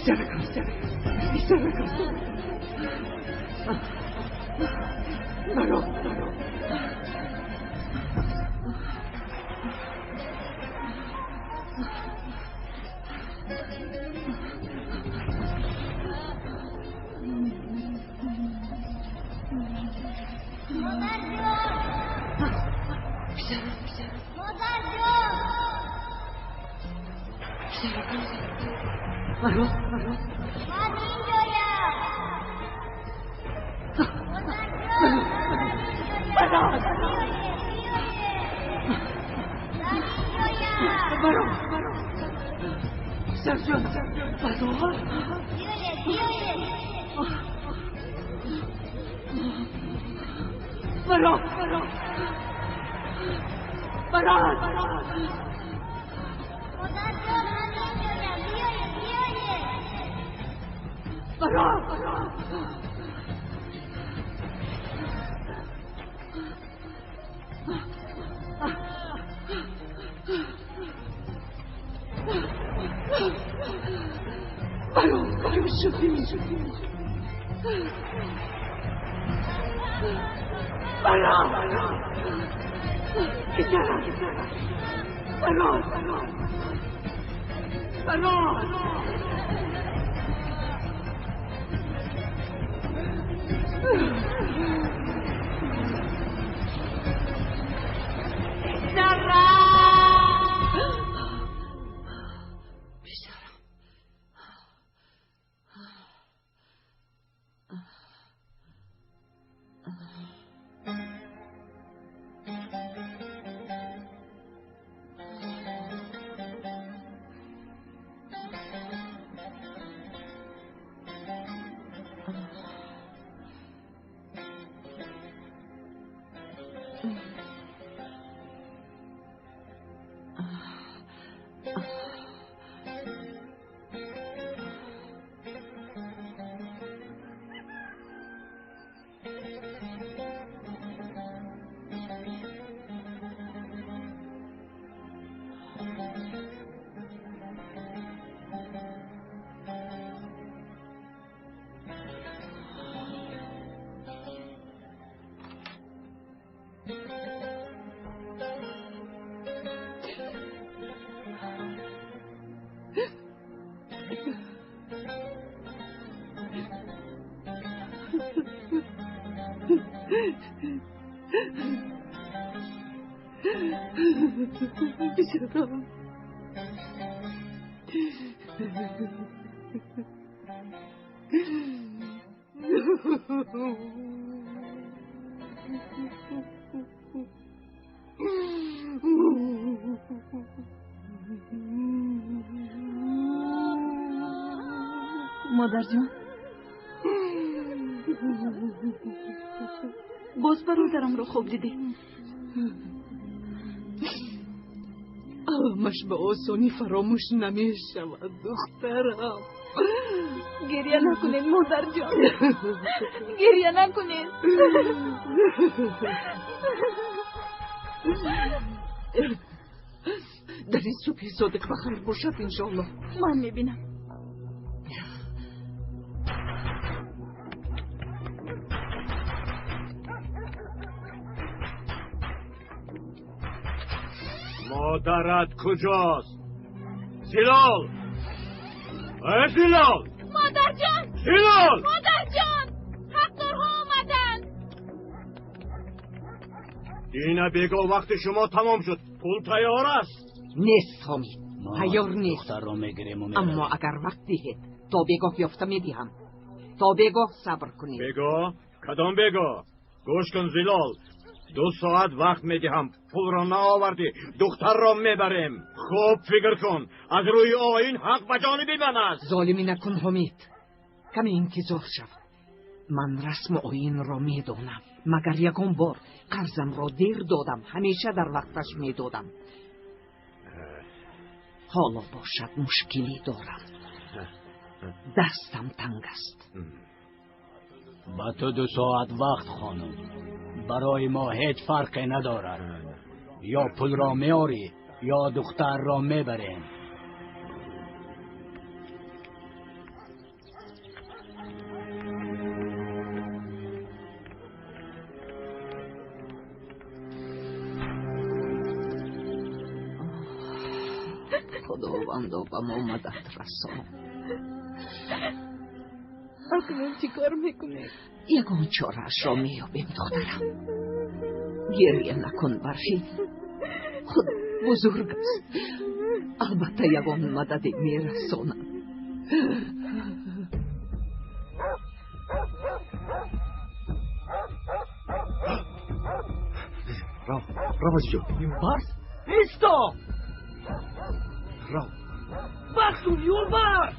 بیشتر مرا مادر جان، باز برادرم رو خوب دیدی؟ همش به آسانی فراموش نمی شود دخترم. گریه نکنین مادر جان، گریه نکنین. در این صبح صادق بخیر باشد انشالله. من میبینم. مادرت کجاست؟ زلال! زلال! مادر جان! زلال! مادر جان! حقدارها آمدن! دینا بگو وقت شما تمام شد. پول تیار است. نیست حامد، تیار نیست. دختر را میگیریم اما اگر وقت دهید تا بگاه یافته میدیم. تا بگاه صبر کنید. بگو؟ کدام بگو؟ گوش کن زلال، 2 ساعت وقت میدهم. پول را نآوردی دختر را میبریم. خوب فکر کن، از روی آیین حق به جانب من است. ظالمی نکن حمید، کمی انتظار شو. من رسم آیین را میدانم. مگر یکم بار قرضم را دیر دادم، همیشه در وقتش میدادم. حالا باشد مشکلی دارم، دستم تنگ است. با تو 2 ساعت وقت خانم، برای ما هیچ فرقی ندارد. یا پول را میاری یا دختر را میبریم. خداوندا به ما مدد رسان. اکنون چی کار میکنی؟ یگان چاره‌اش را میابیم دخترم. گریه نکن برفی، خود بزرگ است. البته یگان مدد میرساند. راو عزیز جو. Yolbars! Isto! راو Baksun Yolbars!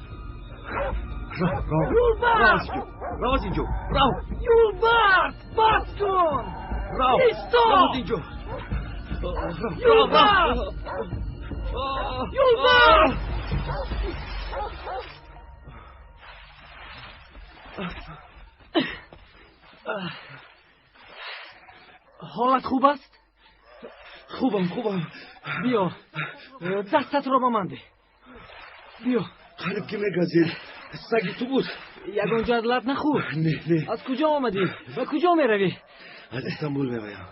Yolbars! راو عزیز جو. راو Yolbars! Baksun! راو Isto! راو عزیز جو. Yolbars! Yolbars! حالت خوب است؟ خوبم. بیا دستت را با من ده. بیا قلب که میگذید. سگی تو بود. یگان جدلت نخور. نه. از کجا آمدی؟ و کجا می روی؟ از استانبول میایم.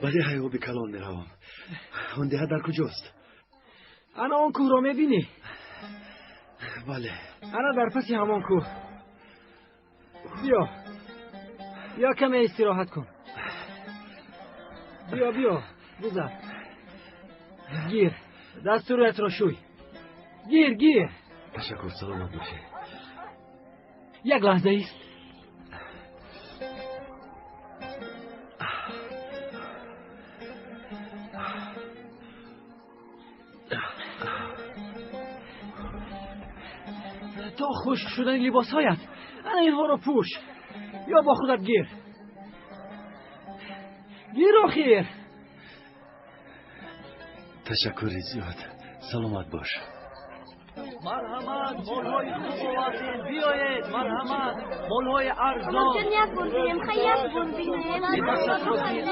ولی هیو به کلان میروم. آن ده در کجاست؟ انا آن کوه را می بینی؟ بله. انا در پس همان کوه. بیا کمی استراحت کن. بیا بزن. گیر دستورت را شوی. گیر. تشکر، سلامت باشه. یک لحظه ایست. تا خشک شدن لباس هایت انا اینها را پوش. یا با خودت گیر آخیر. تشکری زیاد. سلامت باش. مرحمت مولهای خوب آوردین. بیایید مرحمت مولهای ارزان. یک بردیم خیلی بردیم. دستت را گیر.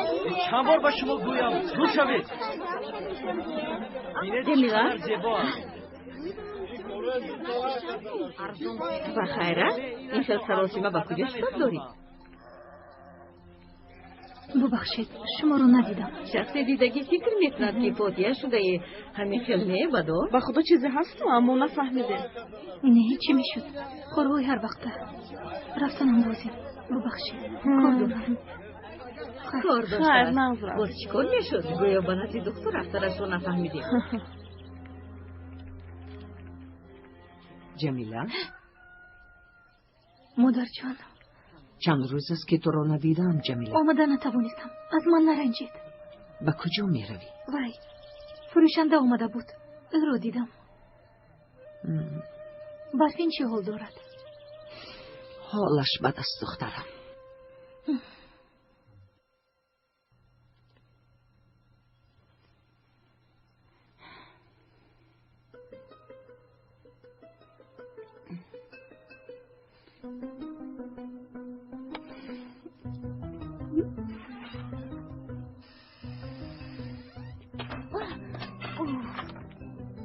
چند بار به شما گویم رو شوید. جمیله زیبا. و خیره این خیلی سراسیمه به کجاش کار داری؟ ببخشید شما رو ندیدم. شخص دیدگی فکر میکند که فوتیه شده همین خیلی بدو؟ به خدا چیزی هست اما نفهمیده. نه چی میشد؟ خوروی هر وقته رفتنم بازی. ببخشید کار دارم. خیر منظورم باز چیکار میشد؟ گویا به نزد دکتر رفتنش رو نفهمیدیم. جمیله مادر جان چند روز است که تو رو ندیدم. جمیله آمده نتوانستم. از من نرنجید. به کجا می روی؟ وای فروشنده آمده بود او رو دیدم. برفین چه حال دارد؟ حالش بد است دخترم.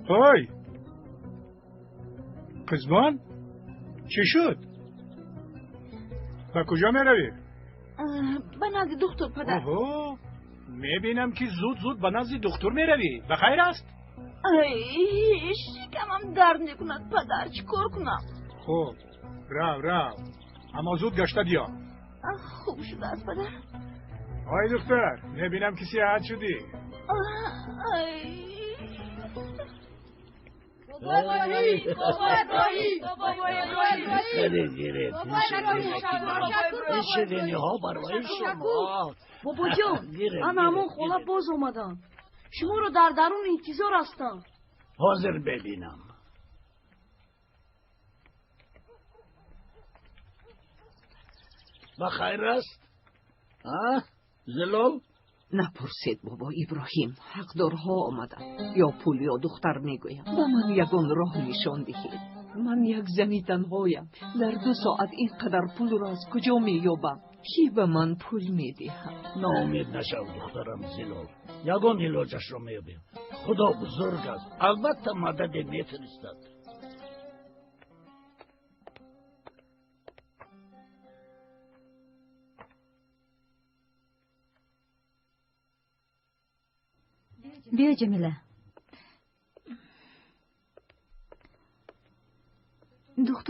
های قزبان چی شد؟ به کجا می روی؟ به نزد دکتر پدر. اوه میبینم که زود به نزد دکتر می روی. بخیر است؟ شکمم درد میکند پدر. چی کار کنم؟ خب رو اما زود گشته بیا. خوب شده است پدر. آی دختر میبینم که صحت شدی. شدنی ها برای شما. بابا جان من همون خونه باز آمدم. شما رو در درون انتظار هستم. حاضر ببینم. بخیر است؟ زلال؟ نپرسید بابا ابراهیم. حقدارها آمدن. یا پول یا دختر میگویم. با من یگان راه نشان دهید. من یک زنی تنهایم. در 2 ساعت اینقدر پول را از کجا مییابم؟ کی به من پول میدهد؟ ناامید نشو دخترم زلال. یگان علاجش را میابیم. خدا بزرگ است. البته مدد میفرستد. بیا جمیله.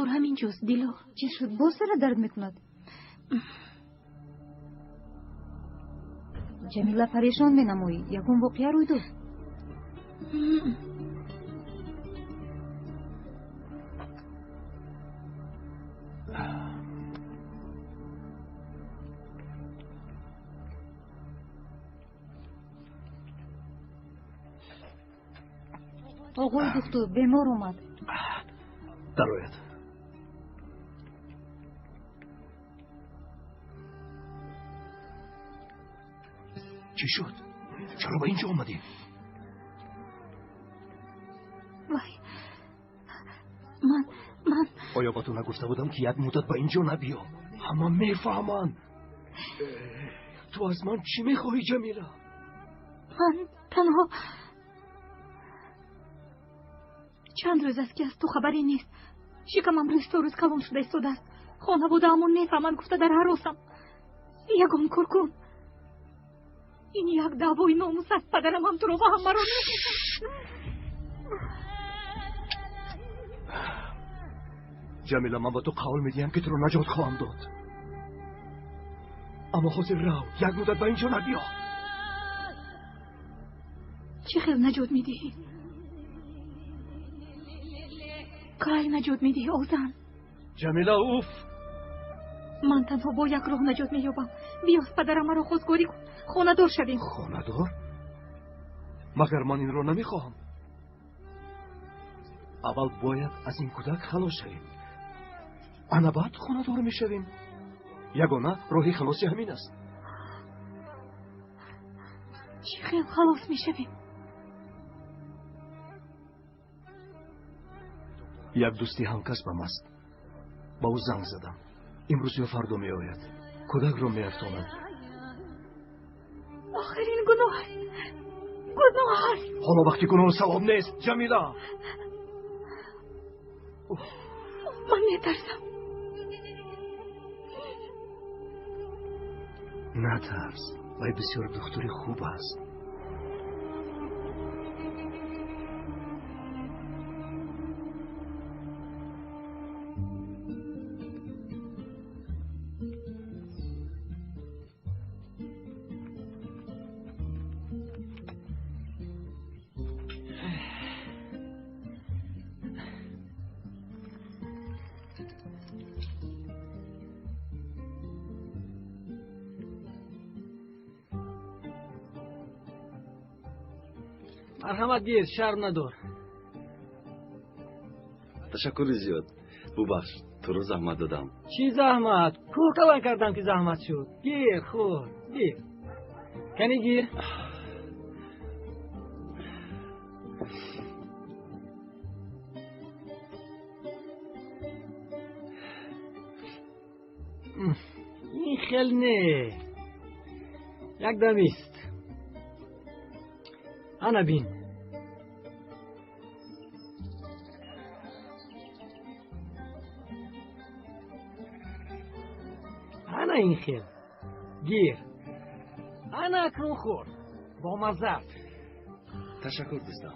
دکتر همینجاست. دیلو چی شد؟ باز سر درد میکند؟ جمیله پریشان مینمایی. یکم واقعه روی دو. آقای دکتر بیمار اومد. درآید. چی شد؟ چرا به اینجا اومدی؟ وای من آیا با تو نگفته بودم که یک مدت به اینجا نبیا؟ همه میفهمن. تو از من چی میخواهی جمیله؟ من تنها چند روز است که از تو خبری نیست. شکمم روز کلان شده ایستاده است. خانواده همون نفهمن. گفته در حراسم. یگان کرکون. این یک دعوای ناموس است. پدرم هم تو رو و همه رو جمیله من با تو قول میدیم که تو رو نجات خواهم داد. اما حاضر رو یک مدت به اینجا نبیا. چه خیل نجات میدهی؟ کای نجات میدهی اوزن؟ جمیله اوف. من تنها با یک راه نجات مییابم. بیا پدرم را خودکاری کن. خانه دار شویم. خانه دار؟ مگر من این رو نمیخواهم. اول باید از این کودک خلاص شویم. انا بعد خانه دار میشویم. یگانه راهی خلاصی همین است. چی خیل خلاص میشویم؟ یک دوستی همکسبم است. با او زنگ زدم. امروز یا فردا می آید. کودک رو می افزاند. آخرین گناه است. حالا وقتی گناه ثواب نیست جمیله. من میترسم. نترس. وی بسیار دکتری خوب است. مرحمت گیر، شرم ندار. تشکر زیاد. ببخش تو رو زحمت دادم. چی زحمت؟ کوکلان کردم که زحمت شد. گیر خور گیر. کنی گیر. این خیل نه. یک دمیست. انا بین. انا این خیل. گیر. انا اکرم خور. با مزد. تشکر دوستم.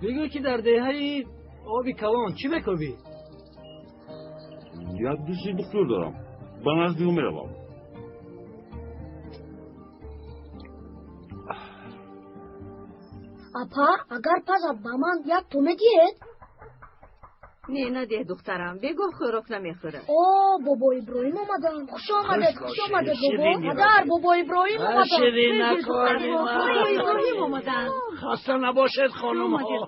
بگو که در دهه آبی کلان چی بکوبی؟ یک دوستی دکتر دارم. به نزد او میروم. اپا اگر پس با من یک تو میدید؟ نه دخترم. بگو خوراک نمیخوره. بابا ابراهیم آمدن. خوش آمده بابا. مادر بابا ابراهیم آمدن. شیرین نکنی بابا ابراهیم آمدن. خسته نباشد خانم ها.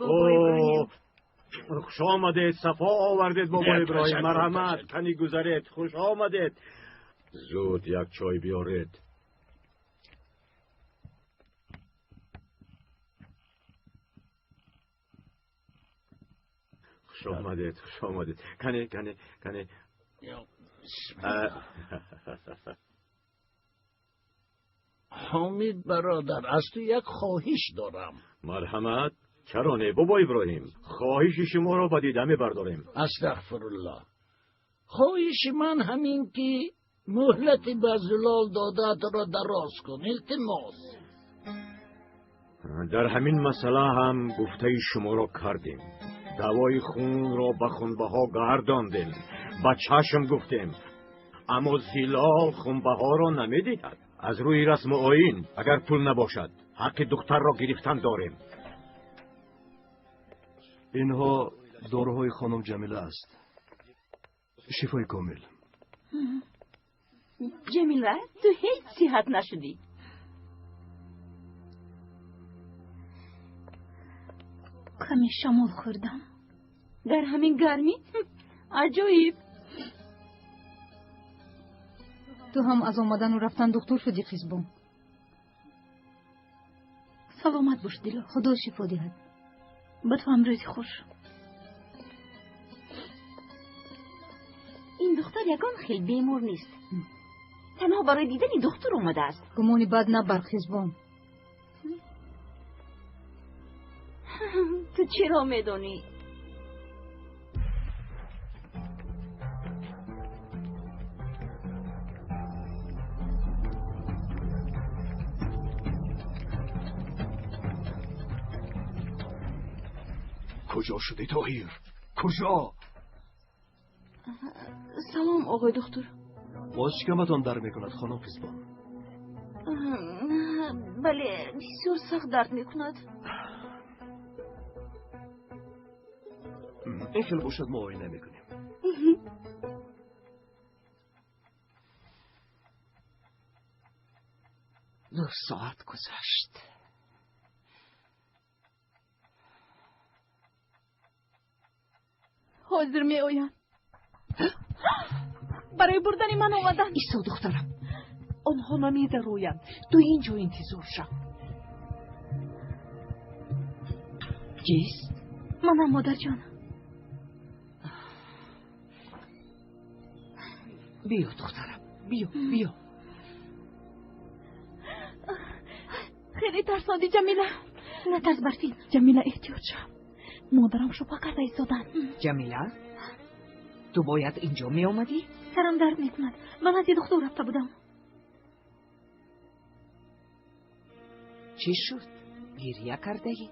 خوش آمدید. صفا آوردید بابا ابراهیم. مرحمت. کنی گذرید. خوش آمدید. زود یک چای بیارید. خوش آمدید. کنی. حامد برادر، از تو یک خواهش دارم. مرحمت. چرا نه بابا ابراهیم؟ خواهش شما را با دیدن برداریم. استغفرالله. خواهش من همین که مهلت به زلال دادت را دراز کن. التماس. در همین مسئله هم گفته شما را کردیم. دوای خون را به خونبها گرداندیم، به چشم گفتیم، اما زیلال خونبها را نمیدید. از روی رسم آیین اگر پول نباشد حق دختر را گرفتن داریم. اینها داروهای خانم جمیله است. شفای کامل. جمیله تو هیچ صحت نشدی. کمی شامل خوردم در همین گرمی؟ عجایب. تو هم از آمدن و رفتن دکتر شدی خیزبون. سلامت باش دیلا. خدا شفا دهد. به تو هم روزی خوش. این دختر یگان خیلی بیمار نیست. تنها برای دیدن دکتر اومده است. گمانی بد نبر خیزبون. تو چرا میدونی؟ کجا شدی طاهیر؟ کجا؟ سلام آقای دکتر. باز شکمتان در میکند خانم خیزبان؟ بله بسیار سخت درد میکند. این خیلی باشد ما آینه میکنیم. 2 ساعت گذشت. حاضر می آیم. برای بردن من آمدن. ایسا دخترم، آنها نمیده رویم. تو اینجا انتظار شو. کیست؟ منم مادر جان. بیا دخترم، بیا. خیلی ترساندی جمیله. نترس برفین. جمیله احتیاط شو. مادرم شپا کرده ایستادن. جمیله، تو باید اینجا می آمدی؟ سرم درد میکند. من از یه دکتر رفته بودم. چی شد؟ گریه کرده ای؟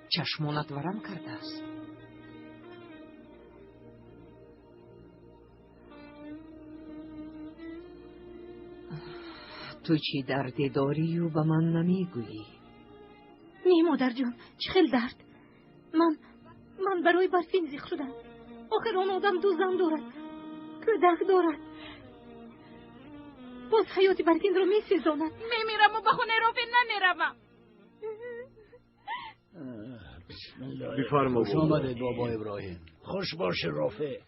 چشمانت ورم کرده است. تو چی دردی داری و به من نمیگویی؟ نه مادر جان، چه خیلی درد. من برای برفین زیخ شدم. آخر آن آدم 2 زن دارد، کودک دارد. باز حیات برفین رو میسیزاند. میمیرم و به خونه رافین نمیروم. بسم الله. بفرما. خوش آمدید بابا ابراهیم. خوش باشه رافع.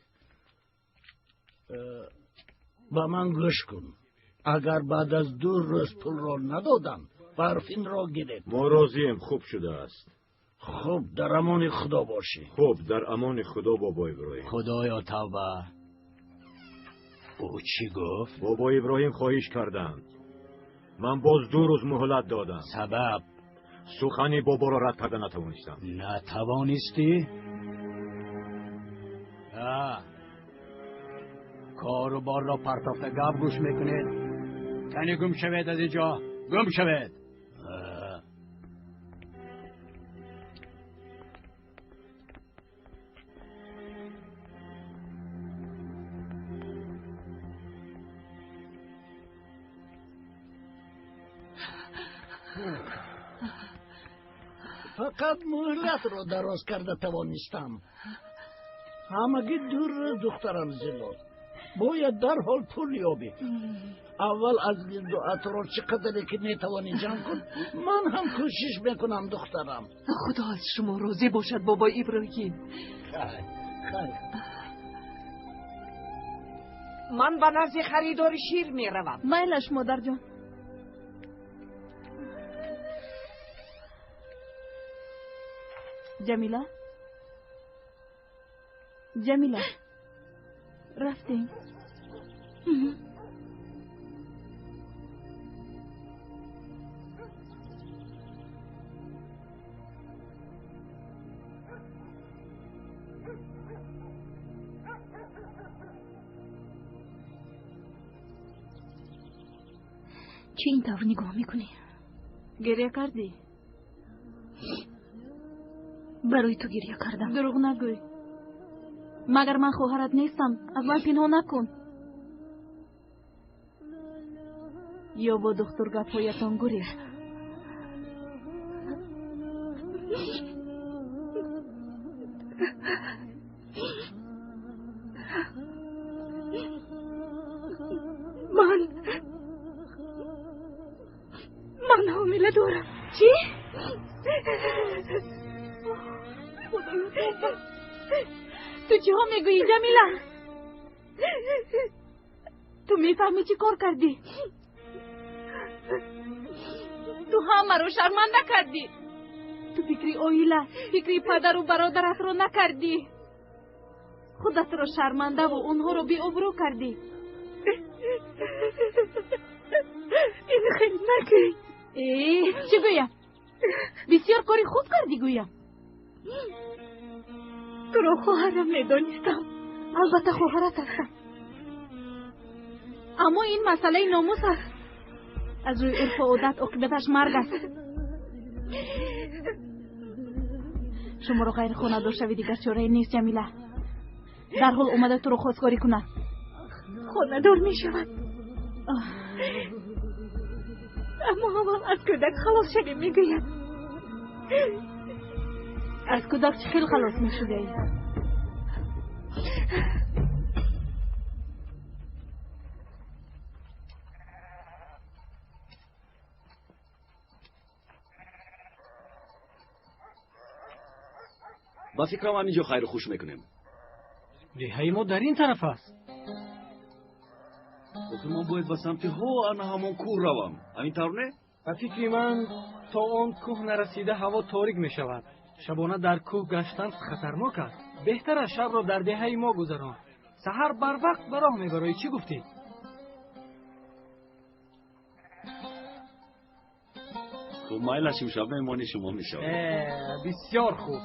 با من گوش کن. اگر بعد از 2 روز پول را ندادم برفین را گرفت. ما راضیم، خوب شده است. خب در امان خدا باشی. خب در امان خدا بابا ابراهیم. خدایا توبه. او چی گفت؟ بابا ابراهیم خواهش کردند. من باز 2 روز مهلت دادم. سبب؟ سخنی بابا را رد کرده نتوانستم. نتوانستی؟ کار و بار را پرتافت گپ گوش میکنید. کنی گم شوید از اینجا. گم شوید. فقط مهلت را دراز کرده توانستم. همگی 2 روز دخترم زلال. باید در حال پول یابی. اول از گرد و اطراف چقدر که میتوانی جمع کن. من هم کوشش میکنم دخترم. خدا از شما راضی باشد بابا ابراهیم. خیر. من به نزد خریدار شیر می روم. میلش مادر جان. جمیله رفتیم. چه این طور نگاه میکنی؟ گریه کردی؟ برای تو گریه کردم. دروغ نگوی. مگر من خواهرت نیستم؟ از من پنهان نکن. یا با دکتر گپایتان گریخت. من حامله دارم. چی؟ تو چی ها میگویی جمیله؟ تو میفهمی چی کار کردی؟ تو همه رو شرمنده کردی. تو فکری اویله، فکری پدر و برادرت رو نکردی. خودت رو شرمنده و اونها رو بی ابرو کردی. این خیلی نگوی. چی گویم؟ بسیار کاری خوب کردی گویم. تو رو خواهرم میدانستم. البته خواهرت هستم، اما این مسئله ناموس است. از روی عرف و عادت عاقبتش مرگ است. شما رو غیر خانه‌دار شوی دیگر چاره نیست جمیله. در حال اومده تو رو خواستگاری کنه. خانه‌دار می شود. اما اول از کودک خلاص شدی میگوید. از کودک چه خیلی خلاص می شده ای؟ با فکرم همینجا خیر و خوش میکنیم. دهه ما در این طرف است. آخه ما باید به سمت ها انا همون کوه روم. همین طور نه؟ به فکر من تا آن کوه نرسیده هوا تاریک می شود. شبانه در کوه گشتن خطرناک است. بهتر است شب را در دهه ما گذران. سحر بر وقت به راه میبرایی. چی گفتی؟ خب مایلشیم شب میمانی شما میشود. بسیار خوب.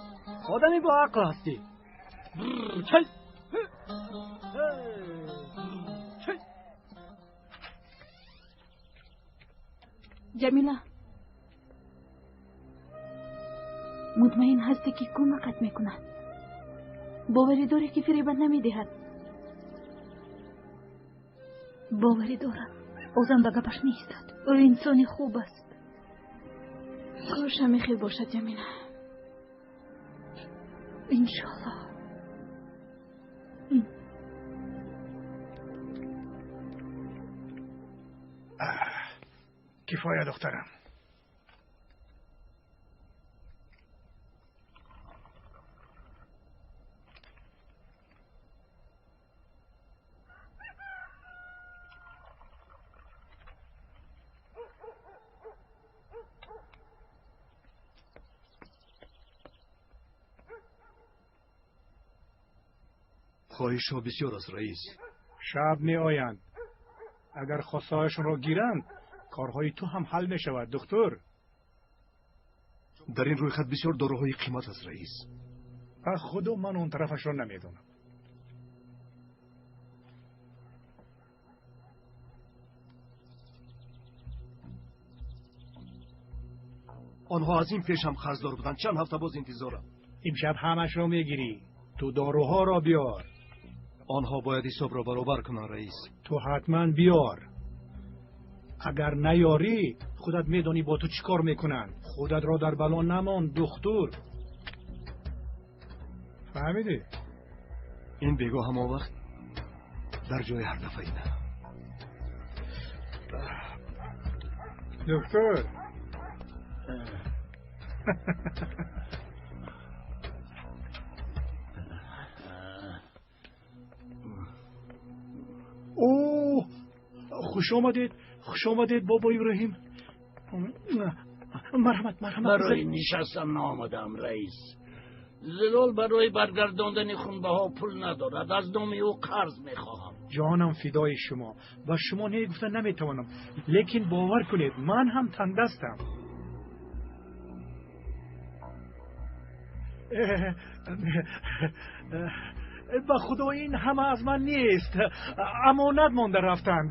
آدمی با عقل هستی. چل جمیله، مطمئن هستی که کمکت میکند؟ باوری داری که فریبت نمیدهد؟ باوری دارم. اوزم به گپش نیستد. او انسانی خوب است. کاش همه خیر باشد جمیله. انشالله. کفایه دخترم. خواهش ها بسیار است رئیس. شب می آیند. اگر خواستهایشون را گیرند کارهای تو هم حل می شود دکتر. در این روی خط بسیار داروهای قیمت است رئیس. خدا من اون طرفش را نمیدونم. آنها از این پیش هم قرضدار بودند. چند هفته باز انتظارم. امشب همش را میگیری. تو داروها را بیار. آنها باید حساب را برابر کنند رئیس. تو حتما بیار. اگر نیاری خودت میدانی با تو چی کار میکنن. خودت را در بلا نمان دکتر. فهمیدی؟ این بگاه همه وقت در جای هر دفعه ایده. دکتر اوه خوش آمدید بابا ابراهیم. مرحمت. برای نشستن آمدم رئیس. زلال برای برگرداندن خونبه ها پول ندارد. از نام او قرض میخواهم. جانم فدای شما. و شما نگفتن نمیتوانم. لیکن باور کنید من هم تندستم. به خدا این همه از من نیست. امانت مانده رفتند.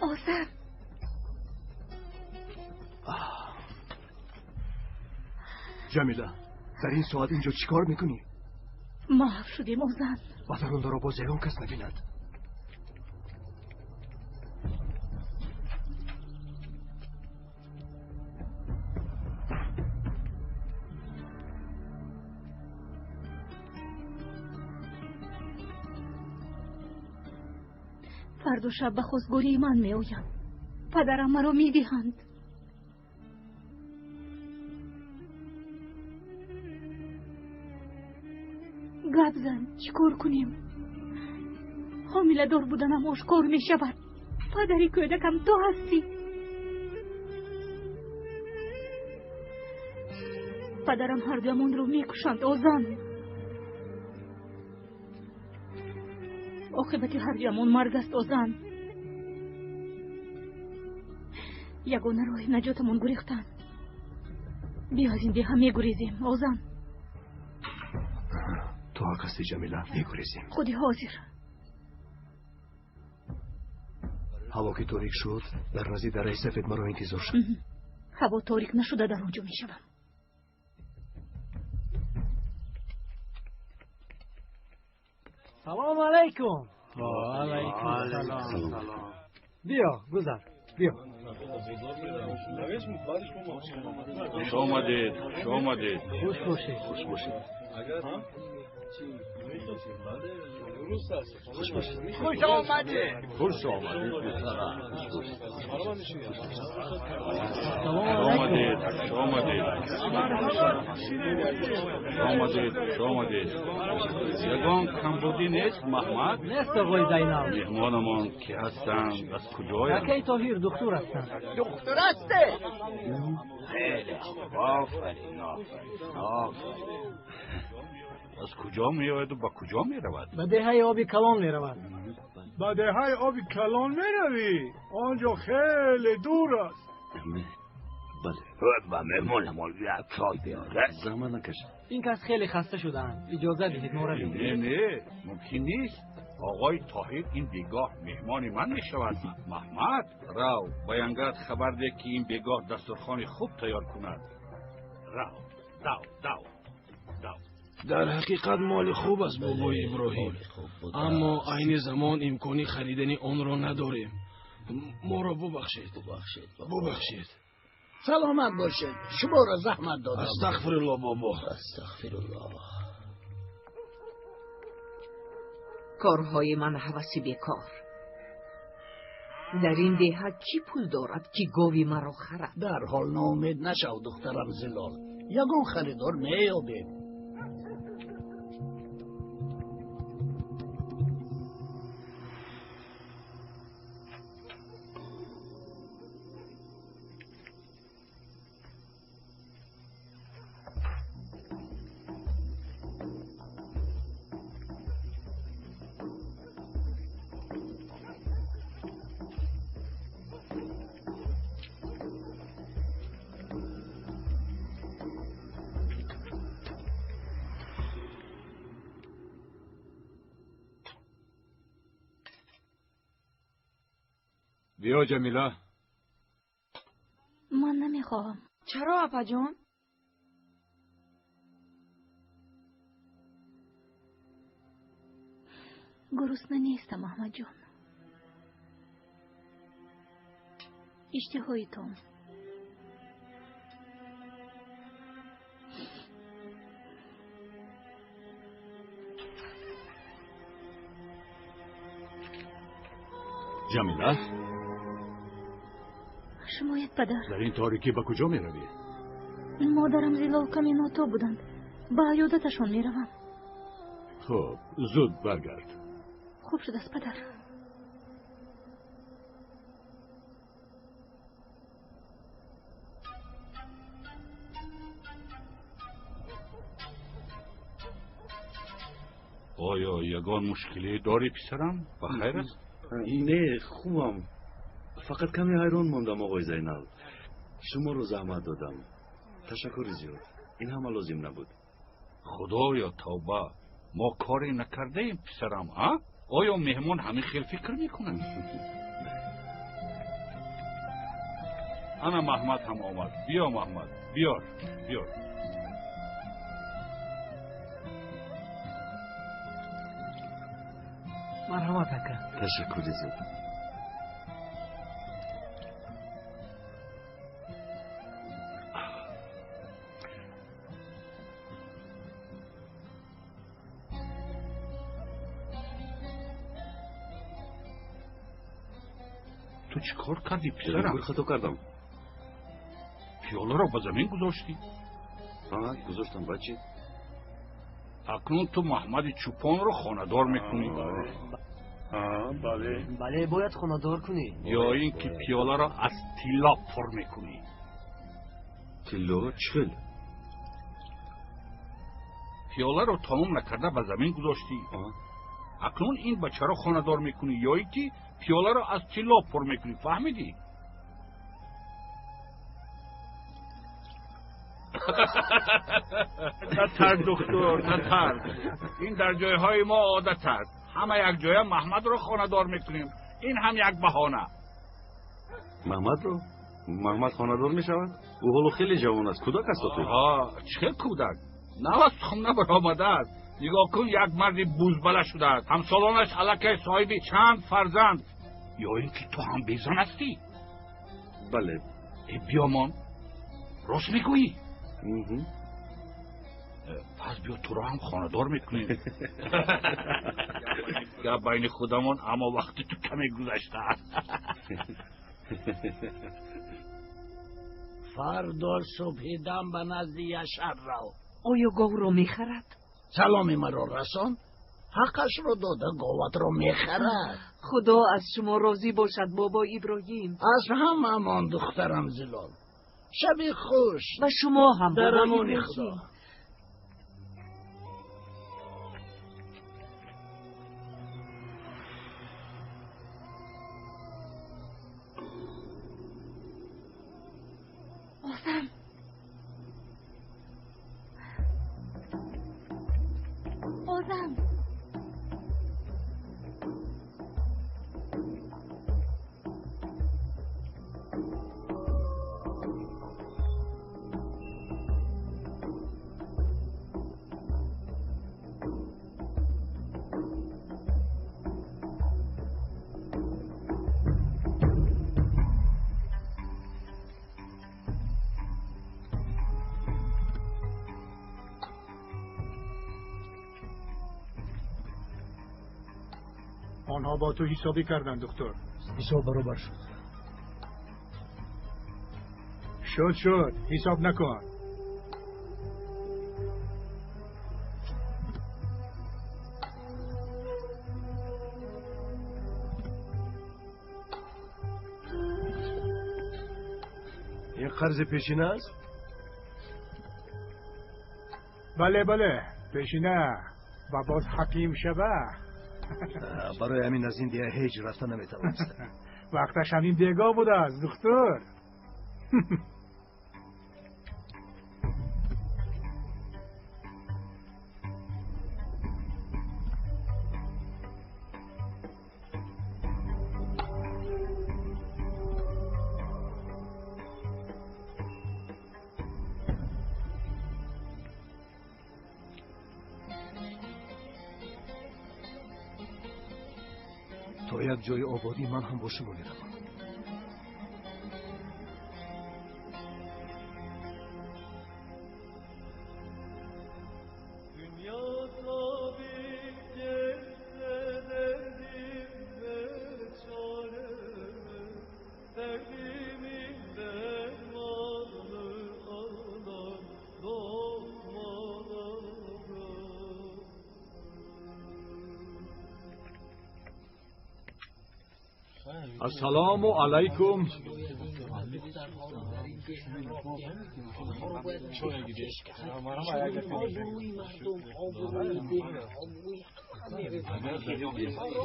آذر جمیله در این ساعت اینجا چیکار میکنی؟ محو شدیم اوزن بدرون را باز اون کس نبیند. فردا شب به خواستگاری من می آیم. پدرم مرا می دهند. گپ زن چیکار کنیم؟ حامله دار بودنم آشکار می شود. پدری کودکم تو هستی. پدرم هر دومان رو می کشند اوزن. عاقبت هر دومان مرگ است اوزن. یگانه راه نجاتمان گریختن. بیا از این دیه می گریزیم اوزن. تو حق هستی جمیله، می گریزیم. خودی حاضر. هوا که تاریک شد در نزدیک دره سفید مرا انتظار شد. هوا تاریک نشده در اونجا می شوم. سلام علیکم. علیکم سلام. بیا گذر بیا. خوش آمدید. خوش باشید. خوش باشید. خوش آمدید. خوش آمدید. یگان کمبودی نیست محمد؟ نیست آقای زینال. مهمانمان که هستند از کجایند؟ یکی طاهر دکتر هستند. دکتر هسته؟ خیلی آفرین. از کجا می آید و با کجا می رود؟ به دهه آبی کلان می رود. به دهه آبی کلان می روی؟ آنجا خیلی دور است. بله. و مهمانمان یک چای بیاره. زمان نکش. این کس خیلی خسته شدند. اجازه دهید ما رویم. نه ممکن نیست. آقای طاهر این بیگاه مهمان من می شود. محمد رو بیانگرد خبر ده که این بیگاه دسترخوان خوب تیار کند. رو در حقیقت مال خوب است بابای ابراهیم، اما عین زمان امکانی خریدن آن را نداریم. ما را ببخشید. سلامت باشید. شما را زحمت دادم. استغفرالله بابا. استغفرالله. کارهای من هوسی بیکار. در این دهه کی پول دارد که گاوی مرا خرد؟ در حال ناامید نشو دخترم زلال. یگان خریدار میابیم. بیا جمیله. من نمیخواهم. چرا اپا جان؟ گرسنه نیستم احمد جان. اشتهای تام. جمیله شمایت پدر. در این تاریکی به کجا می روی؟ مادرم زلال کمی ناتو بودند. به عیادتشان می روم. خب زود برگرد. خوب شد است پدر. آیا یگان مشکلی داری پسرم؟ بخیر است؟ نه خوبم. فقط کمی حیران ماندم آقای زینال. شما رو زحمت دادم. تشکر زیاد. این همه لازم نبود. خدایا توبه، ما کاری نکرده ایم پسرم ها؟ آیا مهمان همین خیل فکر میکنن؟ انا محمد هم آمد. بیا محمد، بیار. مرحمت اکا. تشکر زیاد. تو چی کار کردی پسرم؟ خطا کردم. پیاله را به زمین گذاشتی؟ ها گذاشتم بچه. اکنون تو محمد چوپان رو خانه‌دار میکنی؟ بله باید خانه‌دار کنی. یا اینکه پیاله را از طلا پر میکنی؟ طلا چخل؟ پیاله رو تمام نکرده به زمین گذاشتی. اکنون این بچه را خانه‌دار میکنی یا اینکه پیاله را از طلا پر میکنی؟ فهمیدی؟ نترس دکتر، نترس. این در جایهای ما عادت است. همه یک جای محمد را خانه‌دار میکنیم. این هم یک بهانه. محمد خانه‌دار میشود؟ او حالا خیلی جوان است. کودک است تو. چه کودک؟ نوستم نبرآمده است. نگاه کن، یک مرد بوزبله شده است. همسالانش الکی صاحب چند فرزند. یا اینکه تو هم بیزن هستی؟ بله. بیامان، راست میگویی؟ پس بیا تو را هم خانه‌دار میکنیم. گپ بین خودمان، اما وقتی تو کمی گذشته. فردا صبح دم به نزد یشر رو. آیا گاو را میخرد؟ سلامی مرا رسان. حقش رو داده گاوت رو میخرد. خدا از شما راضی باشد بابا ابراهیم. از هم امان دخترم زلال. شب خوش. و شما هم در بابا امان ابراهیم. خدا. آزم آنها با تو حسابی کردن دکتر. حساب برابر شد حساب نکن. این قرض پیشینه است؟ بله پیشینه و باز حکیم شبه. برای همین از این دیگه هیچ رفته نمیتوانست. وقتش همین دیگاه بوده است دکتر. تا یک جای آبادی من هم با شما میروم. السلام علیکم.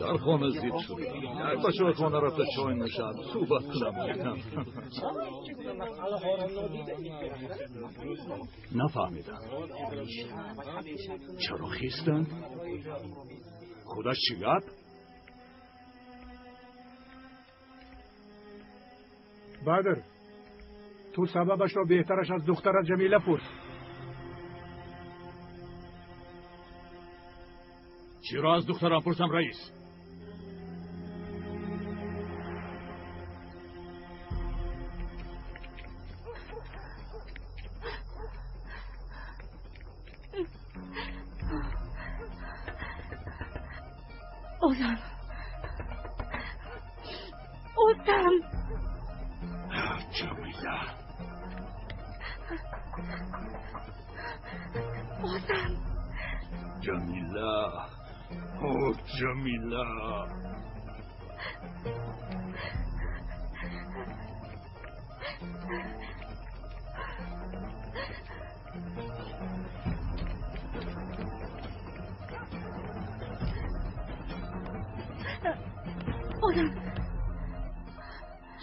در خانه زید شد. یک بچه به خانه رفته چای نوشد. صحبت کنم. نفهمیدم. چرا خیستند؟ خودش چی گپ؟ بدر، تو سببش را بهترش از دخترت جمیله پرس. چی را از دخترم پرسم رئیس؟ اوزم جمیله جمیله او جمیله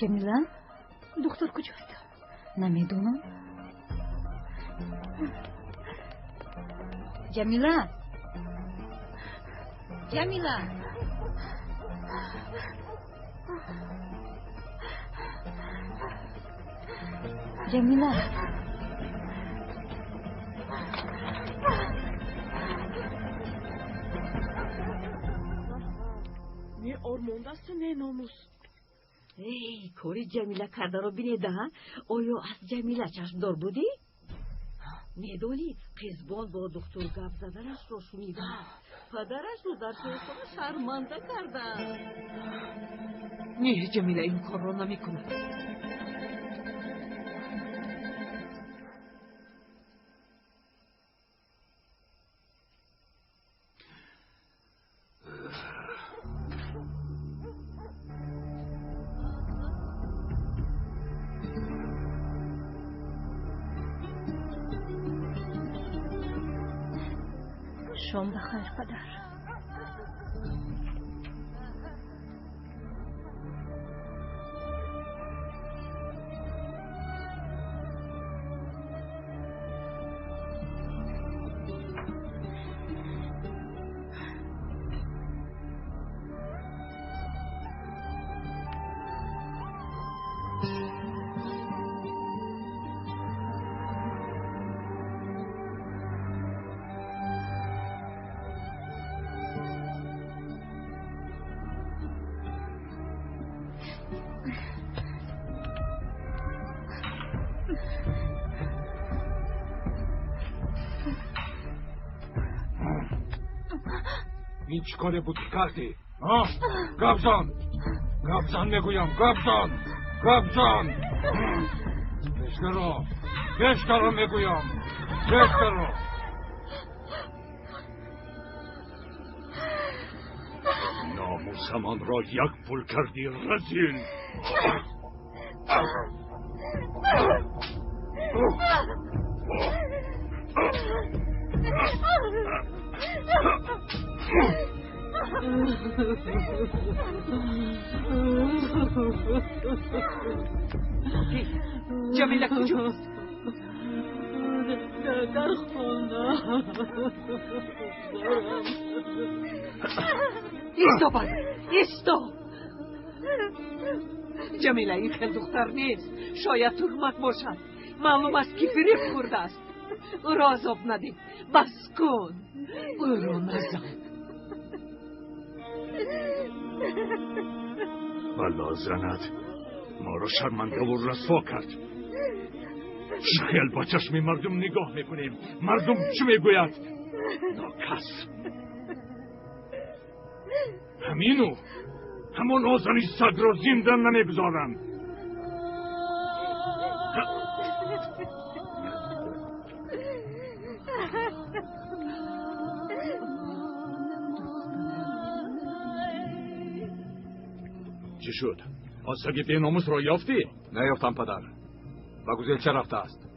جمیله دختر کجاست؟ نمیدونم. جمیله جمیله جمیله نه آرمانده است نه ناموس. ای کاری جمیله کرده رو بینیده ها؟ آیا از جمیله چشمدار بودی؟ میدونی قزبان با دکتر گپ زدنش رو شنیده، پدرش رو در شوخی شرمنده کرده. نه جمیله این کار رو نمی کنه. شام بخیر پدر. این چی کاره بود کردی؟ گبزان میگویم گبزان بشکرا میگویم بشکرا. ناموسمان را یک پول کردی رزیل. جمیله کجاست؟ در خانه. ایستا جمیله این خیلی دختر نیست، شاید تهمت باشد. معلوم است که فریب خورده است. او را عذاب ندید، بس کن، او را نزن. بلا زند ما را شرمنده و رسوا کرد. خیال با چشم مردم نگاه میکنیم. مردم چی میگوید؟ ناکس. همینو همون آزانی سگ را زنده نمیگذارند. چی شد؟ آسگی بیناموس را یافتی؟ نیافتم پدر. بگو زیل چه رفته است؟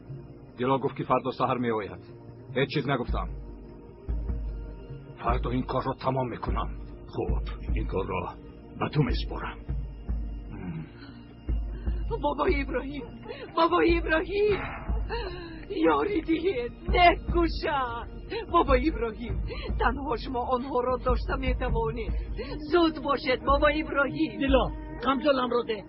دیلا گفت که فردا سحر می آید. هیچ چیز نگفتم. فردا این کار را تمام میکنم. خوب، این کار را به تو میسپارم. بابا ابراهیم یاری دهید، نکشند. بابا ابراهیم، تنها شما آنها را داشته میتوانید. زود باشد بابا ابراهیم. دیلا کمزلم رو ده.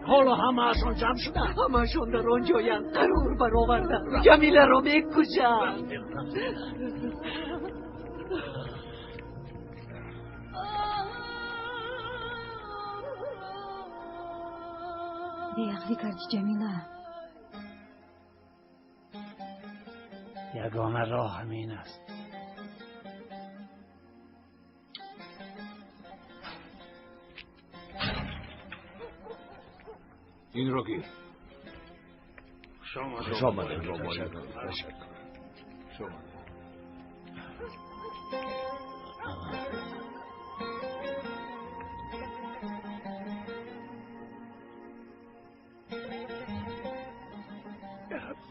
حالا همه اشان جمع شده. همه اشان در آنجایند. قرار برآورده جمیله را میکشند. بیعقلی کردی جمیله. یگانه راه همین است. این رو گیر. خوش آمده. تشکر.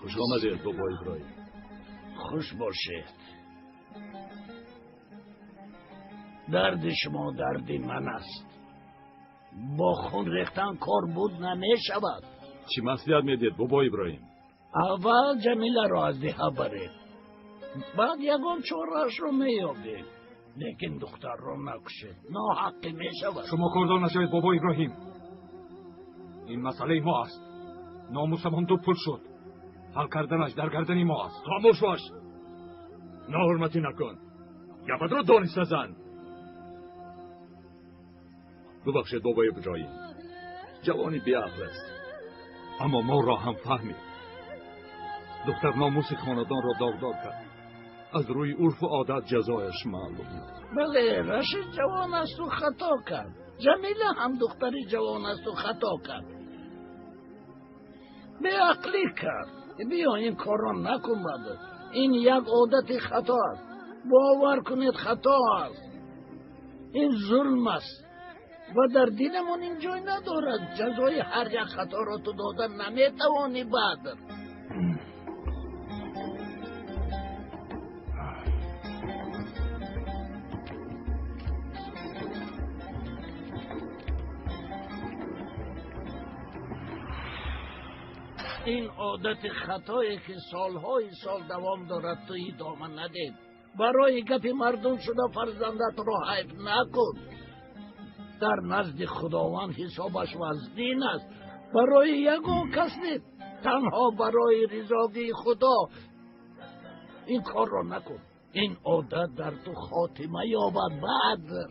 خوش آمدید بابا ابراهیم. خوش باشید. درد شما درد من است. با خون ریختن کار بود نمی شود. چی مسئولیت میدید بابا ابراهیم؟ اول جمیله را از ده برید، بعد یگان چورش رو میابید. لیکن دختر رو نکشید، ناحقی می شود. شما کردان نشوید بابا ابراهیم. این مسئله ما است. ناموسمان دو پل شد. حل کردنش در گردن ما است. خاموش باش. ناحرمتی نکن. گپت را دانسته زن. ببخشید بابا ابراهیم، جوانی بیعقل است، اما ما را هم فهمید. دختر ناموس خاندان را داغدار کرد. از روی عرف و عادت جزایش معلوم. بله، رشید جوان است و خطا کرد. جمیله هم دختری جوان است و خطا کرد. بیعقلی کرد. بیا این کار را نکن برادر. این یک عادت خطا است. باور کنید خطا است. این ظلم است و در دینمون این جای ندارد. جزای هر یک خطا را تو دادن نمیتوانی برادر. این عادت خطایی که سالهای سال دوام دارد تو ادامه ندید. برای گپ مردم شده فرزندت را حیف نکن. در نزد خداوند حسابش وزنین است. برای یگان کس نیست، تنها برای رضایت خدا این کار را نکن. این عادت در تو خاتمه یابد. بعد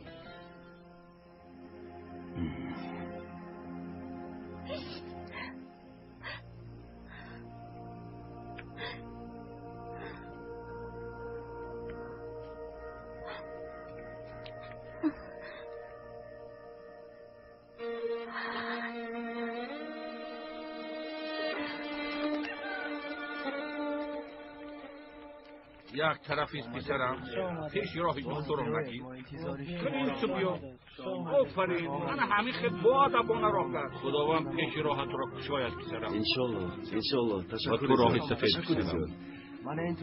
یک طرفی پسرم پیش راه دکتر آمدی کنین تو بیا. آفرین، من همین خد باید ابانه راه کرد. خداوند پیش راحت را کشاید پسرم. انشالله. تشکر. تو راه سفید پسرم. من این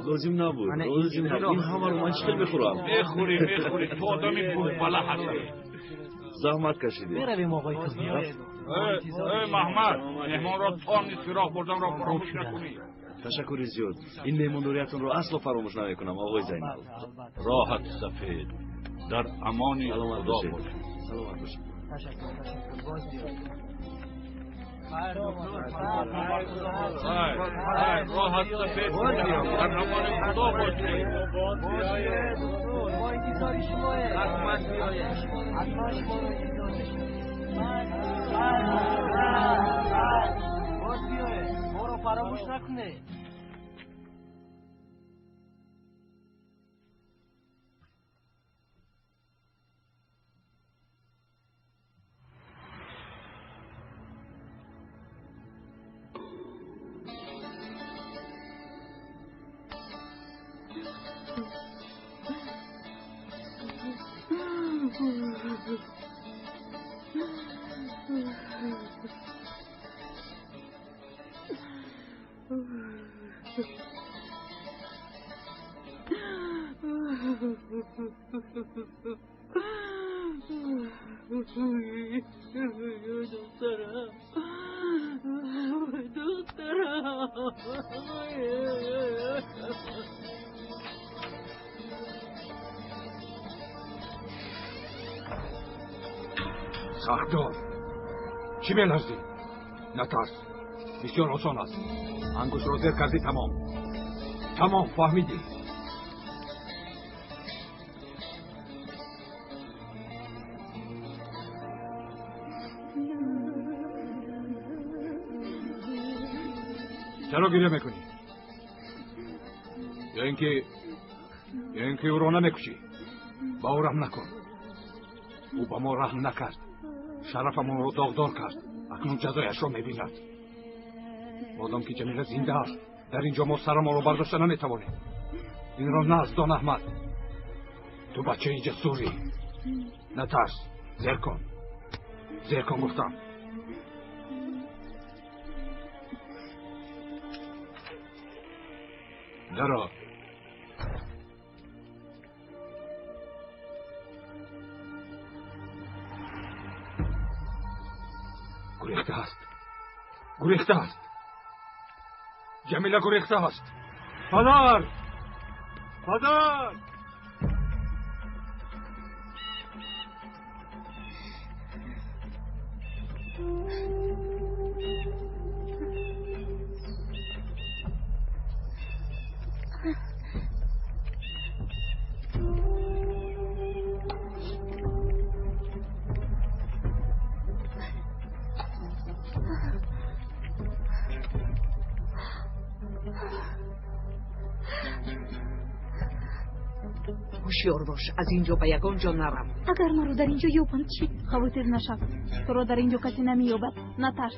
لازم نبود. این همه رو من چطور بخورم؟ میخوری تو آدمی بوبله هستی. زحمت کشیدی. برویم آقای تو. محمد، مهمان را تا نیست راه بردن را فراموش نکنی. تشکر زیاد. این مهمانداریتون رو اصلا فراموش نمیکنم آقای زینال. راحت سفید در امان خدا باش. سلامت باشید. تشکر. باز بیاد. راحت سفید در امان خدا باشی. ما انتظاری شماه. حتما بیاید. حتما شما رو انتظارش. باز بیاید. ما رو فراموش نکنه. ساختار چی میلرزی؟ نترس بسیار آسان است انگوش را زیر کردی تمام فهمیدی چرا گریه میکنی؟ یا اینکه او را نمیکشی با او رحم نکن او با ما رحم نکرد شرفمون رو داغدار کرد اکنون جزایش را میبیند مادام که جمیله زنده است در اینجا ما سر ما رو برداشته نمیتوانیم این را نه از دان احمد تو بچه جسوری نترس زیر کن گفتم درا گریخته است جمیله گریخته است پدر هوشیار باش از اینجا به یگان جا نرم اگر ما رو در اینجا یابند چی؟ خواطر نشو تو رو در اینجا کسی نمییابد نترس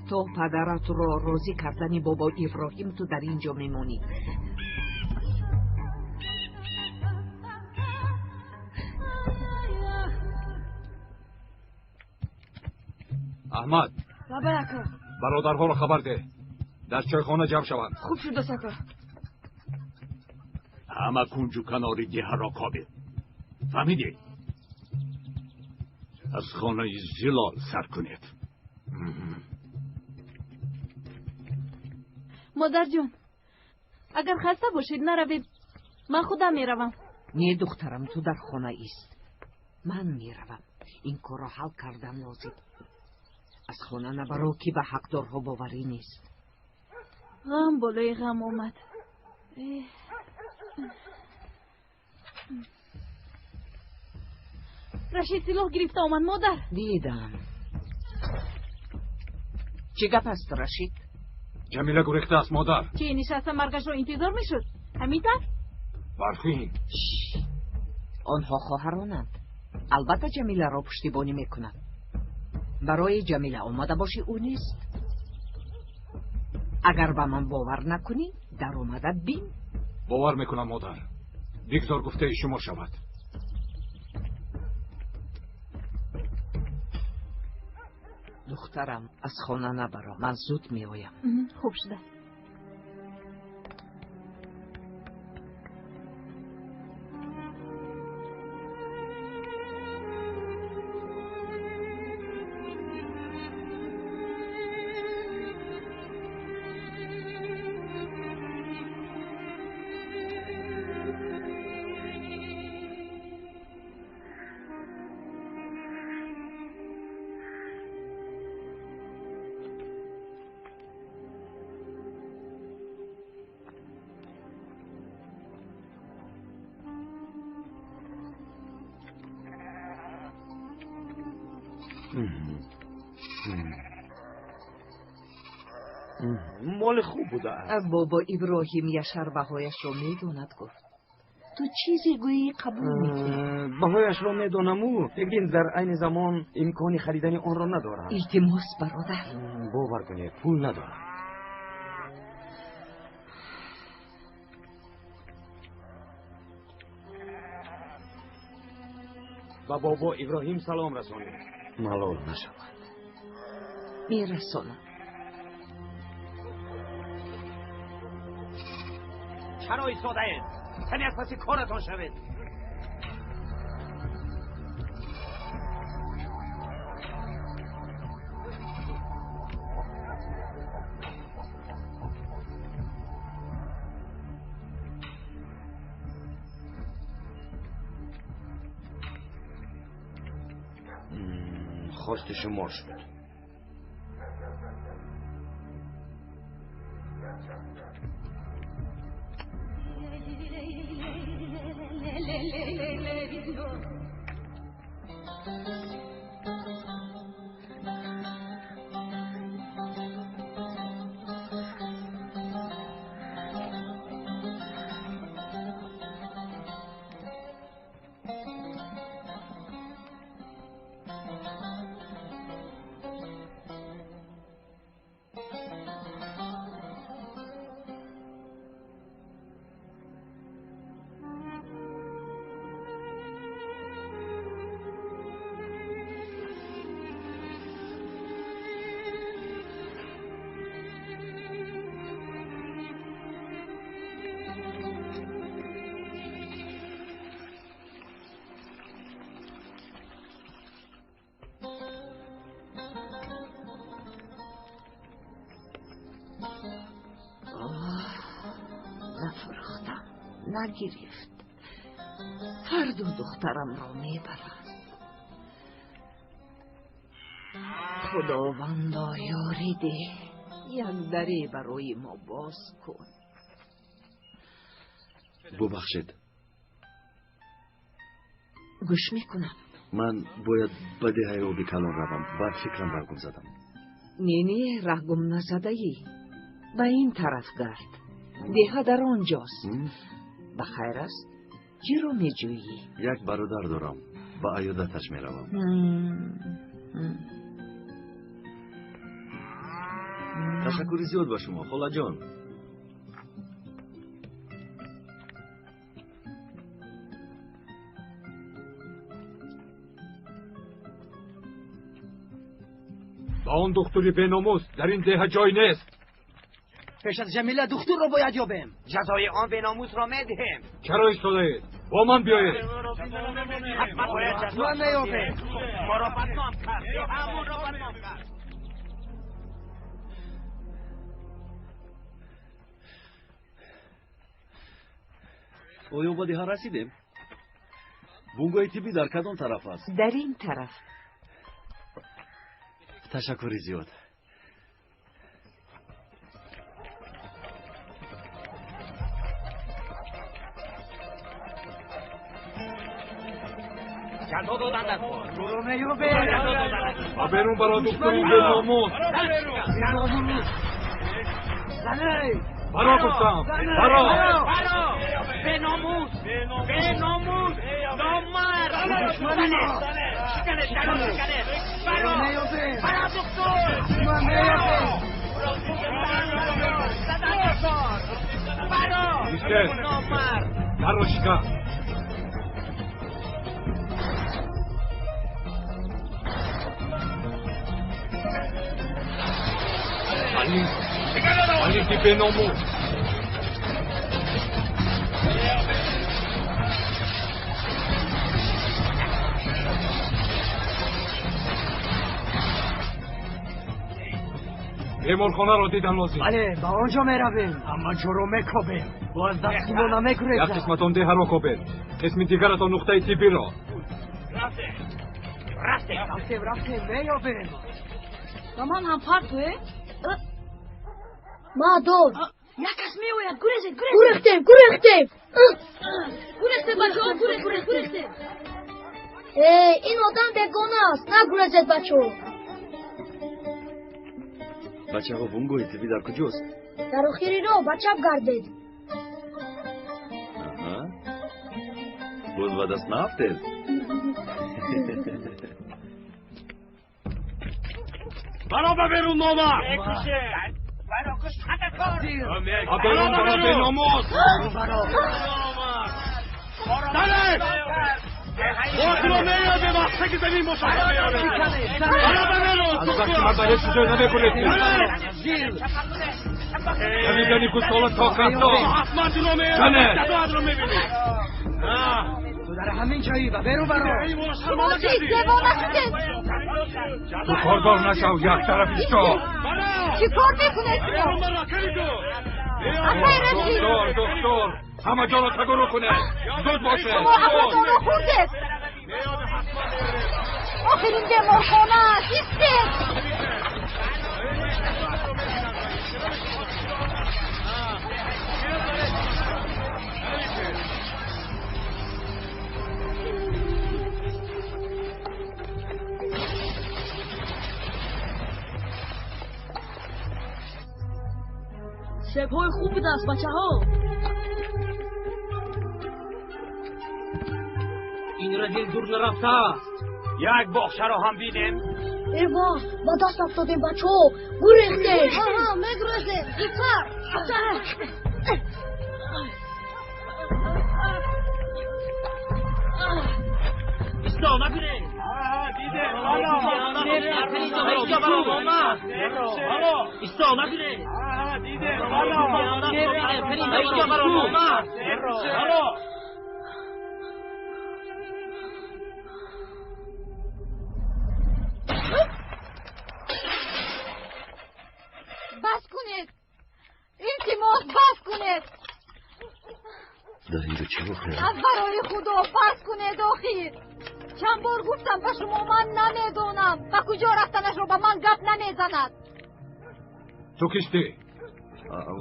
تو پدرت را راضی کردنی بابا ابراهیم تو در اینجا میمونی احمد برکه برادرها را خبر ده در چایخانه جمع شوند خوب شده سکه همه کنج و کناری ده را کابه فهمیدی؟ از خانه زلال سر کنید مادر جان اگر خسته باشید نروید من خودم میروم نه دخترم تو در خانه ایست من میروم این کار را حل کردن لازم از خانه نبرو که به حقدارها باوری نیست غم بالای غم آمد رشید سلاح گرفته آمد مادر دیدم چه گپ است رشید؟ جمیله گریخته است مادر چه نشسته مرگش را انتظار میشد همینطور؟ برفین آنها خواهرانند البته جمیله را پشتیبانی میکنند برای جمیله آمده باشی او نیست اگر به من باور نکنی در آمده بین باور میکنم مادر دیگزار گفته شما شود دخترم از خانه نبرا من زود میآیم خوب شده مال خوب بوده بابا ابراهیم یشر بهایش رو میدوند گفت تو چیزی گویی قبول میکنی بهایش رو میدونم او لیکن در عین زمان امکانی خریدن آن را ندارم التماس برادر باور کنید پول ندارم با بابا ابراهیم سلام رسانید. ملال نشود. میرسانم. چرا ایستاده اید؟ کمی از پس کارتان شوید. خواست شما شد. نفرختم، نگرفت. هر دو دخترم را میبرند. خداوندا یاری ده، یک دری برای ما باز کن. ببخشید. گوش میکنم. من باید به دهه آبی کلان روم. بعد فکرم برگم زدم. نینی رگم نزده ای. به این طرف گرد. ده در آنجاست. بخیر است؟ چی رو می جویی؟ یک برادر دارم. به عیادتش می روم. تشکر زیاد با شما خاله جان. با آن دختری بیناموس در این ده جای نیست. پیش از جمیله دختر را باید یابیم. جزای آن بیناموس را میدهیم. چرا ایستاده اید؟ با من بیایید. حتما باید جزای میابیم. ما را بدنام کرد. همون را بدنام کرد. آیا با ده رسیدیم؟ بونگای تیبی در کدام طرف است؟ در این طرف. تشکر زیاد. جزا دادن در کار. برو میابه. برون برا دختری بیناموس. بیناموس. زنه. برا گفتم. برا. بیناموس. بیناموس. نامرد. شکنه. برا میابه. برا دختر. برا. میشه. نامرد. برا شکن. Ali ti benomu. بیمارخانه را دیدن لازم. بله با آنجا میرویم. اما جرو میکوبیم. باز دستیمو نمیگریزم. یک قسمت آن ده را کوبید. قسم دیگر تا نقطه تیبی را. رفتیم میابیم. مامان هم پارتوه؟ ما دور. یک کس میوید. گریزید. گرفتیم. گریزید بچه ها. گریزید. این آدم بگونه است. نگریزید بچه ها. بچه ها بونگوی تیبی در کجاست؟ در آخری رو بچه گردید. بود و دست نفتید. برا برون نامر. برا کش خطت کار. برون برا بیناموس. برا. داره. خود رو میاده وقتی که زمین مشاهده میاره از وقتی من برای چیزایی نمیکنید نمیدانی که سالا طاقت دار کنه تو در همین جایی و برو برو تو کاردار نشو یک طرف ایستا چی کار میکنه دکتر همه جا رو تگرو کنه زود باشه شما همه جا رو خوردید آخرین بیمارخانه است ایستید شبهای خوب دست بچه ها این را دل دور نرفته است یک باخشه رو هم دیدیم ایوا با دست افتادیم بچه ها گریخته آها مگرزه زودتر ایستا نبیره دیده ایستا نبیره دیده بس کنید التماس بس کنید داری رو چه بخیر از برای خدا بس کنید آخیر چند بار گفتم به شما من نمیدونم و کجا رفتنش رو به من گپ نمیزند تو کشتی؟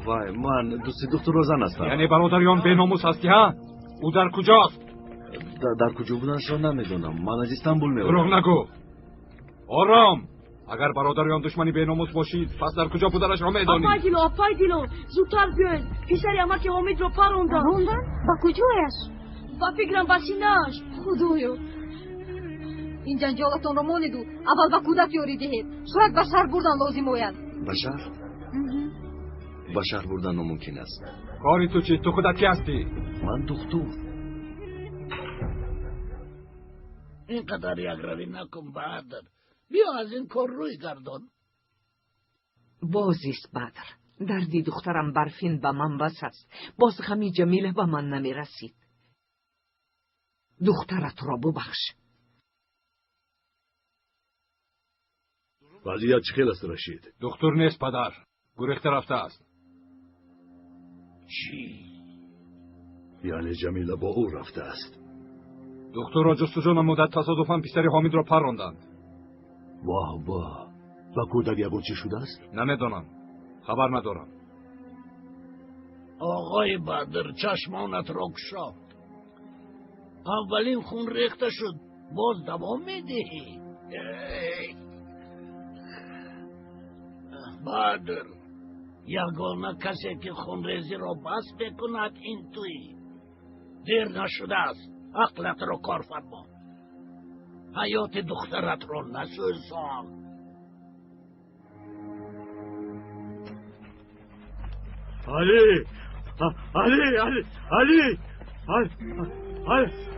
وای من دوست دکتر روزن هستم یعنی برادریان به ناموس هستی ها؟ او در کجاست؟ در کجا بودنش رو نمیدونم من از استانبول میام دروغ نگو آرام اگر برادریان دشمنی به ناموس باشید پس در کجا بودنش را میدانی آفای دیلو زودتر بیاین پسر امک حامد رو پروندن با کجایش با فکرم بسینش خدایا این جنجالتون رو ماندو اول با کودک یاری دهید شاید به شهر بردن لازم آید به شهر بردن ناممکن است کاری تو چی؟ تو خودت کی هستی؟ من دکتر اینقدر یک روی نکن بادر بیا از این کار روی گردان بازیست بدر دردی دخترم برفین به من بس است باز غمی جمیله به من نمی رسید دخترت را ببخش وضعیت چه خیل است رشید دکتر نیست پدر گریخته رفته است چی؟ یعنی جمیله با او رفته است دکتر را جستجو نمودند تصادفاً پسر حامد را پراندند واه و کودک یگون چی شده است؟ نمیدانم خبر ندارم آقای بدر چشمانت را گشا اولین خون ریخته شد باز دوام میدهی بدر یگانه کسی که خون ریزی را بس بکند این توی دیر نشده است عقلت را کار فرما حیات دخترت را نسوزان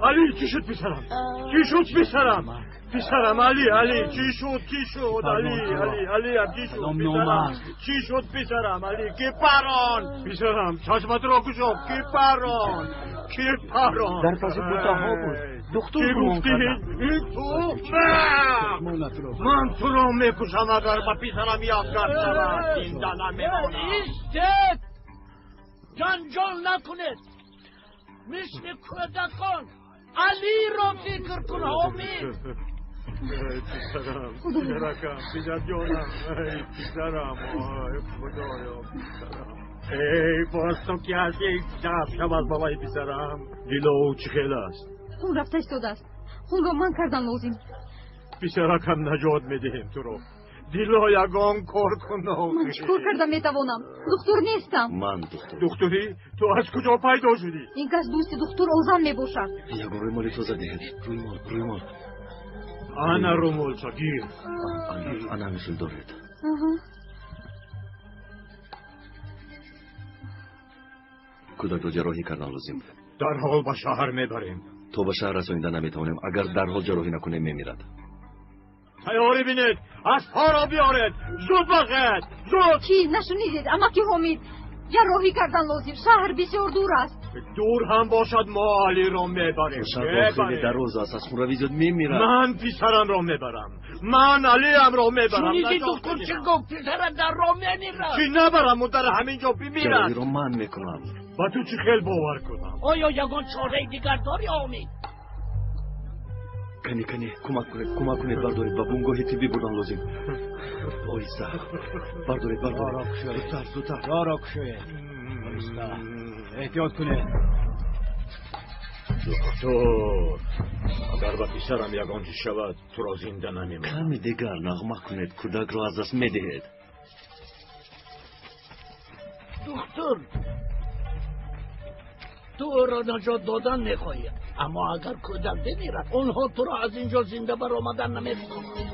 علی چی شد پسرم پسرم علی چی شد علی چی شد پسرم علی کی پران پسرم چشمت را کشو کی پران در پس کوتاه بود دکتر گفتی من تو را میکشم اگر با پسرم یادگار شود این دلم میمونم ایستید جنجال نکنید مثل کودکان علی را فکر کن حامد پسرم پسر جانم پسرم خدایا پسرم ای باز تو که هستی شب از بابای پسرم دیلو چی خیل است خون رفته ایستاده است خون را من کردن لازم پسرکم نجات میدهیم تو رو دیلو یگان کار کن من چکار کردم میتوانم دکتر نیستم من دکتر دکتری تو از کجا پیدا شدی این کس دوست دکتر اوزن میباشد یگان روی مالی تو زده روی مال انا رومول شگیر انا مثل دارید کودک رو جراحی کردن لازم در حال به شهر میبریم تو به شهر رسانیدن نمیتوانیم. اگر در حال جراحی نکنیم میمیرد. تیاری بینید، اسب‌ها را بیارید، زود باشد، زود. چی نشنیدید؟ اما که حمید جراحی کردن لازم، شهر بسیار دور است. دور هم باشد ما علی را میبریم. شهر خیلی دراز است، از خون روی زود میمیرد. من پسرم را میبرم، من علی هم را میبرم. شنیدی دکتر چی گفت؟ پسرت در را میمیرد. چی نبرم و در همینجا بمیرد. جراحی را من میکنم. با تو چی خیل باور کنم؟ آیا یگان چاره دیگر داری حمید؟ کنی کمک کنید بردارید و بونگاه تیبی بردن لازم. آیسته بردارید زودتر. را کشوید. آیسته احتیاط کنید. دکتر اگر با پسرم یگان چی شود تو را زنده نمیمانم. کمی دیگر نغمه کنید، کودک را از دست میدهید. دکتر تو او را نجات دادن میخواهی، اما اگر کودک بمیرد اونها تو را از اینجا زنده بر آمدن نمیتوانند.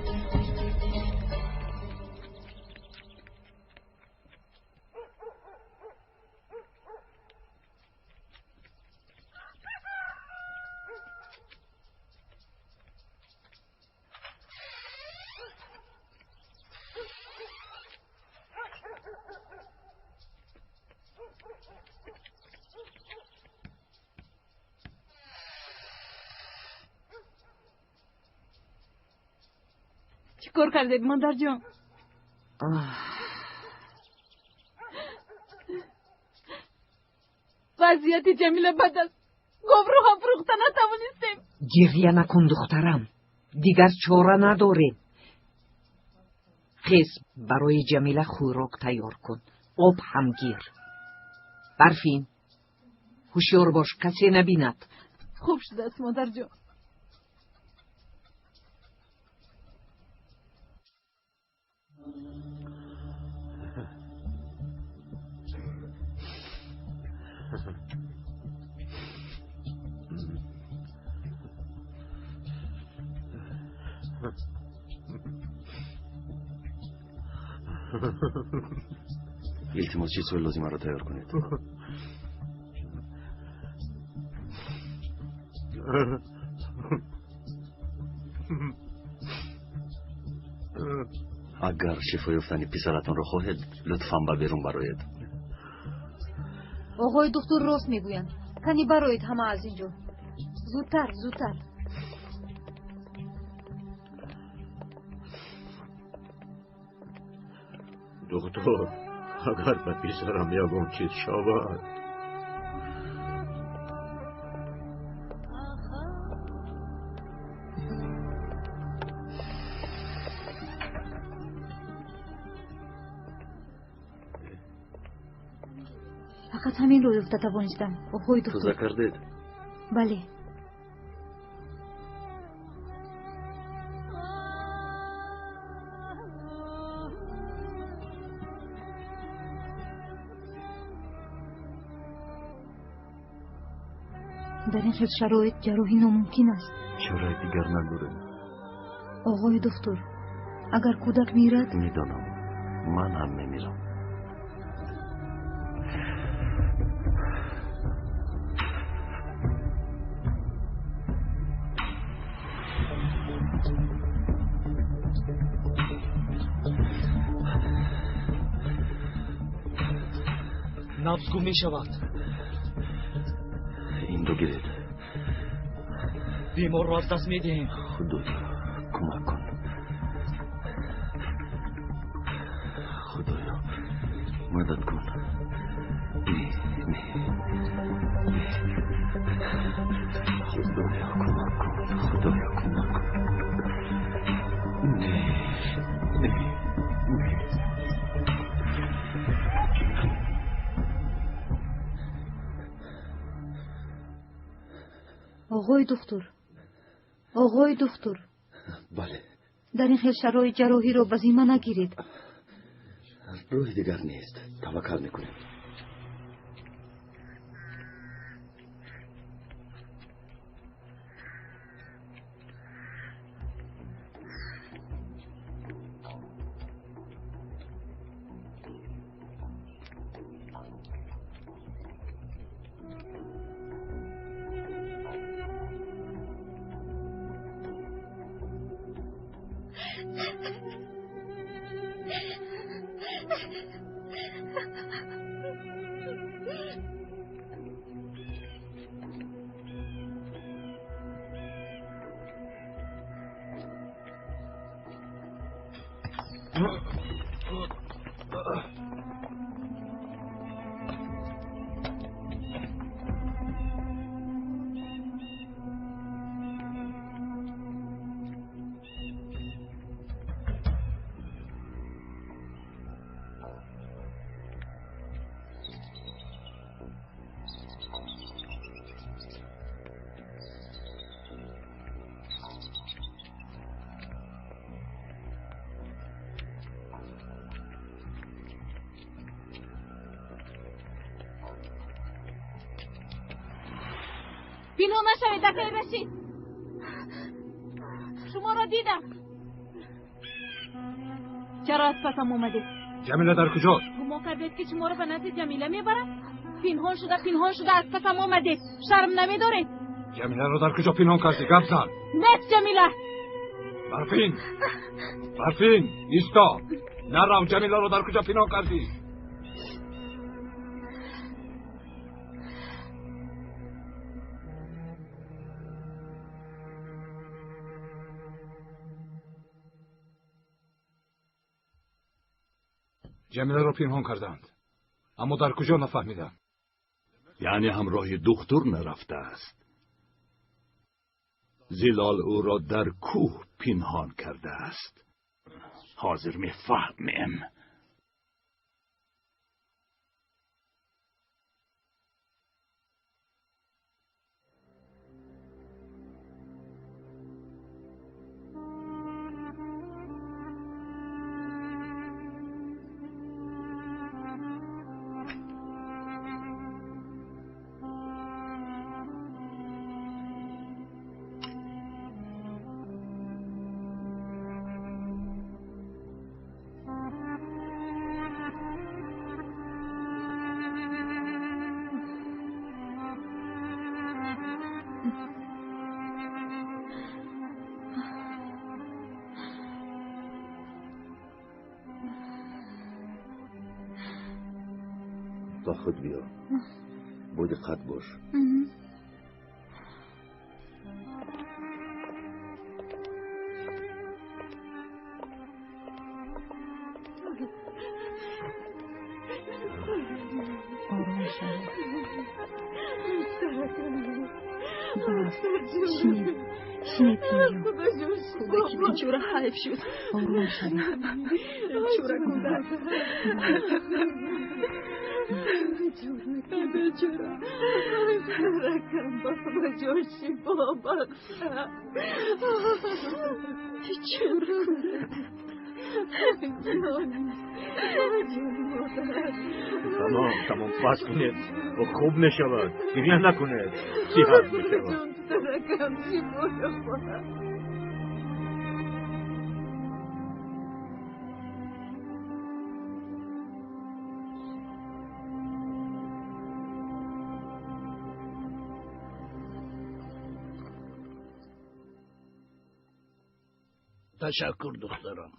چیکار کردید مادر جان؟ وضعیت جمیله بد است. گفت رو هم فروخته نتوانستیم. گریه نکن دخترم، دیگر چاره نداریم. خیز برای جمیله خوراک تیار کن، آب هم گیر. برفین هوشیار باش کسی نبیند. خوب شده است مادر جان. التماس چیزهای لازمه را تیار کنید. اگر شفای یافتن پسرتان را خواهید لطفاً به بیرون برآیید. آقای دکتر راست میگویند. کنی برآیید همه از اینجا. زودتر. دکتر اگر به پسرم یگان چیز شود. فقط همین رو یافته توانستم. آقای دکتر توزه کردید؟ بله. در این خیلی شرایط جراحی ناممکن است. شرایط دیگر نداره. آقای دکتر اگر کودک میرد؟ میدانم، من هم میمیرم. نبض گم می شود. این رو گیرید. بیمار را از دست می دهیم. خدایا کمک کن. خدایا مدد کن. خدایا کمک کن. خدایا کمک کن. آقای دکتر بله. در این خیلی شرایط جراحی رو به ذمه نگیرید. روی دیگر نیست، توکل میکنیم. پینهان نشوید، دفعه بشید. شما را دیدم. چرا از پسم اومدید؟ جمیله در کجاست؟ گمان کردید که شما را به نزد جمیله میبرم؟ پنهان شده از پسم اومدید. شرم نمیدارید؟ جمیله را در کجا پنهان کردی؟ گپ زن. نیست جمیله. برفین ایستا. نرو، جمیله را در کجا پنهان کردی؟ جمیله را پنهان کردند، اما در کجا نفهمیدم. یعنی همراه دختر نرفته است. زلال او را در کوه پنهان کرده است. حاضر میفهمیم. با خود بیا. با دقت باش. شنید کودکی بیچاره حیف شد. آروم شدید. بیچاره کودک. بیچاره رکم بابا جوشی بابا بیچاره تمام بس کنید و خوب میشود. گریه نکنید. صحت میشود. رکم چی بابا. تشکر دخترم.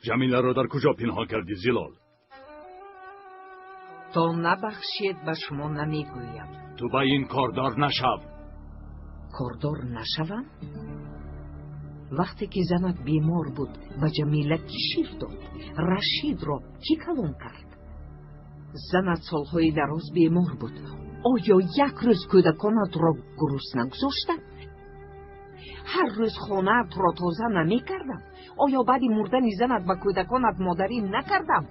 جمیله را در کجا پنهان کردی زلال؟ تا نبخشید به شما نمیگویم. تو به این کاردار نشو. کاردار نشوم؟ وقتی که زنت بیمار بود به جمیله کی شیر داد؟ رشید را کی کلون کرد؟ زنت سالهای دراز بیمار بود. آیا یک روز کودکانت را گرسنه گذاشته؟ هر روز خانه‌ات را تازه نمی کردم. آیا بعد مردن زنت به کودکانت مادری نکردم؟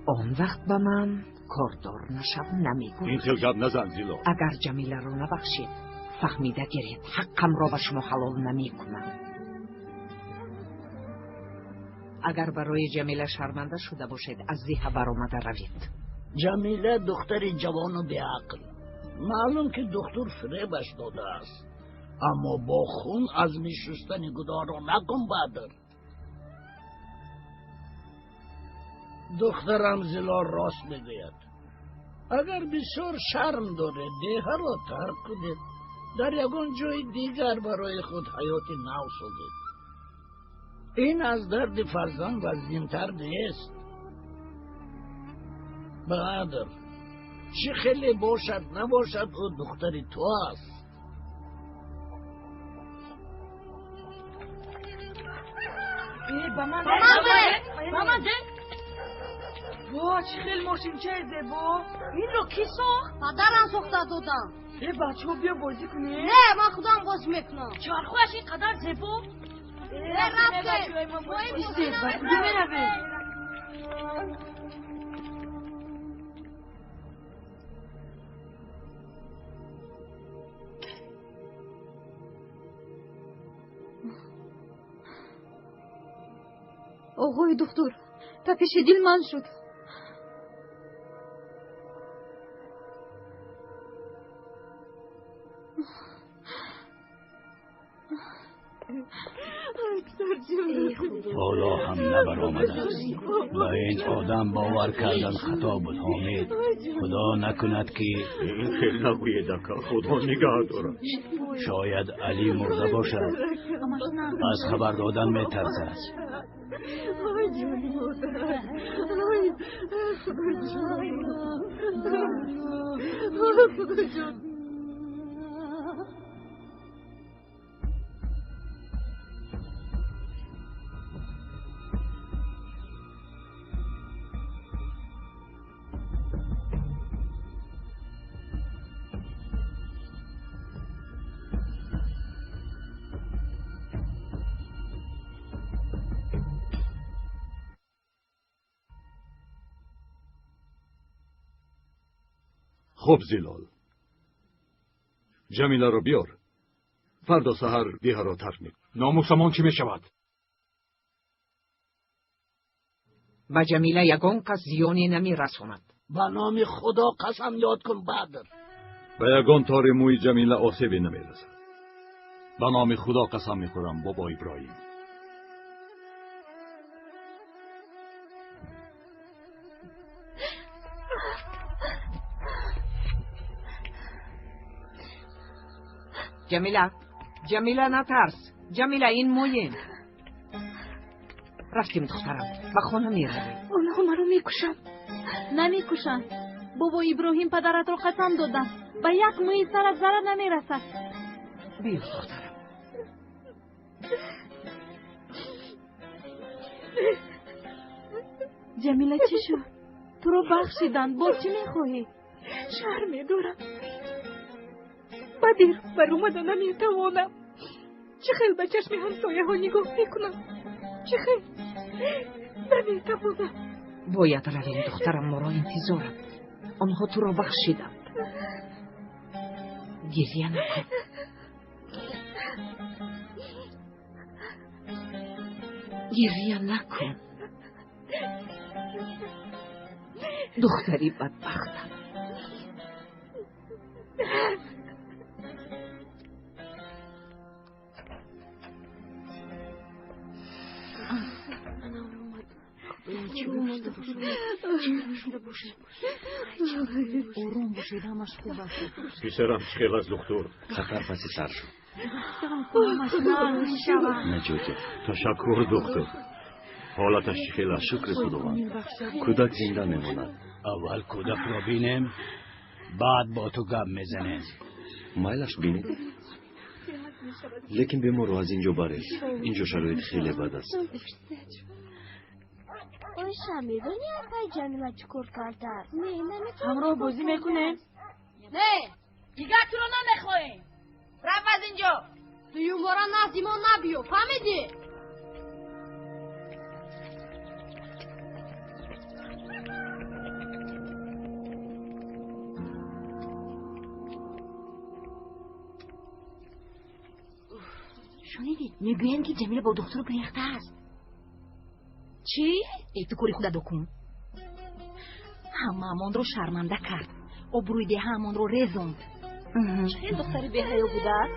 آن وقت به من کاردار نشو نمیگوید. این خلقت نزن زیلا. اگر جمیله را نبخشید فهمیده گیرید حقم را به شما حلال نمی کنم. اگر برای جمیله شرمنده شده باشید از زیه برآمده روید. جمیله دختری جوان و بیعقل. معلوم که دکتر فریبش داده است، اما با خون از میشستن گدارا نکن بدر. دخترم زلال راست میگوید. اگر بسیار شرم داره دیه را ترک کنید، در یگان جای دیگر برای خود حیات نو سازید. این از درد فرزند وزین‌تر نیست. بدر چه خیلی باشد نباشد او دختری تو است. با من ده وا چه خیلی ماشینچه زیبا. این رو کی ساخت؟ پدرم ساخته دادم. بچه ها بیا بازی کنی؟ نه من خودم بازی میکنم. چرخوش اینقدر زیبا؟ رفته ایسته و کدومه روه؟ آقای دکتر تپش دل من شد. حالا هم نبرآمده است. به این آدم باور کردن خطا بود حامد. خدا نکند که این خیلی نگوید اکا، خدا نگاه دارد. شاید علی مرده باشد. از خبر دادن می ترسد. خب زلال، جمیله رو بیار. فردا سحر دیه را ترک می. ناموسمان چی می شود؟ به جمیله یگان کس زیانی نمی رسوند. به نام خدا قسم یاد کن بدر. به یگان تار موی جمیله آسیبی نمی رسد. به نام خدا قسم می خورم بابا ابراهیم. جمیله نترس. جمیله این مویم. رفتیم دخترم، به خانه می رویم. اونها مرا میکشن. نمیکشن. بابا ابراهیم پدرت رو قسم دادن به یک موی سرت ضرر نمیرسد. بیا دخترم. جمیله چی شد؟ تو رو بخشیدن، باز چی میخواهی؟ شهر میدارم. بدیر بر اومده نمیتوانم. چه خیلی به چشم همسایه ها نگاه میکنم. چه خیلی نمیتوانم. باید رویم دخترم، ما را انتظارم. آنها تو را بخشیدند. گریه نکن. گریه نکن. دختری بدبختم. آروم باشید، همش خوب است. پسرم چخیل از دکتر. خطر پسی سر شد. نجوجه تشکر دکتر. حالتش چخیل است. شکر خداوند. کودک زنده میماند. اول کودک را بینیم، بعد با تو گپ میزنیم. مایلش بینید. لیکن بیمار رو از اینجا برید. اینجا شرایط خیلی بد است. آیشا میدونی اکای جمیله چکر کرده؟ نه نمیتونم. همراه بازی میکنه؟ نه دیگه تو رو نمیخوایم. رفت از اینجا. توی اون بارا نزدیما نبیو. فهمیدی؟ شنیدید؟ میگویند که جمیله با دکتر گریخته است. چی؟ ای تو کوری خودت بکن. همه رو شرمنده کرد. آبروی ده همان رو رزوند. چه دختری به حیا بوده است؟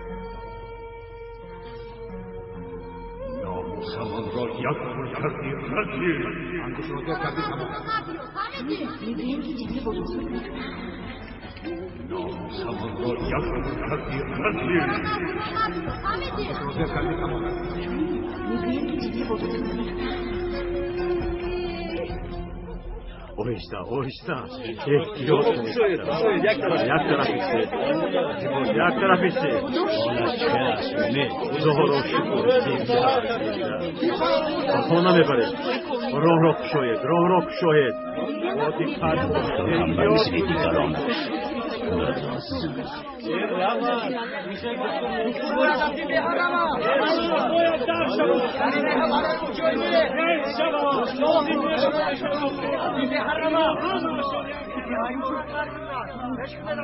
ناموسمان را یک پول کردی رزیل. انگوش را دو کردی تمام. میگویند که جمیله با دکتر گریخته است. ناموسمان را یک پول کردی رزیل. انگوش را دو کردی تمام. میگویند که جمیله با دکتر گریخته است. اویستا احتیاط کنید یک طرف ایسته خدا را شکر خانه میبرید راه را کشاید با دقت احتیاط کنید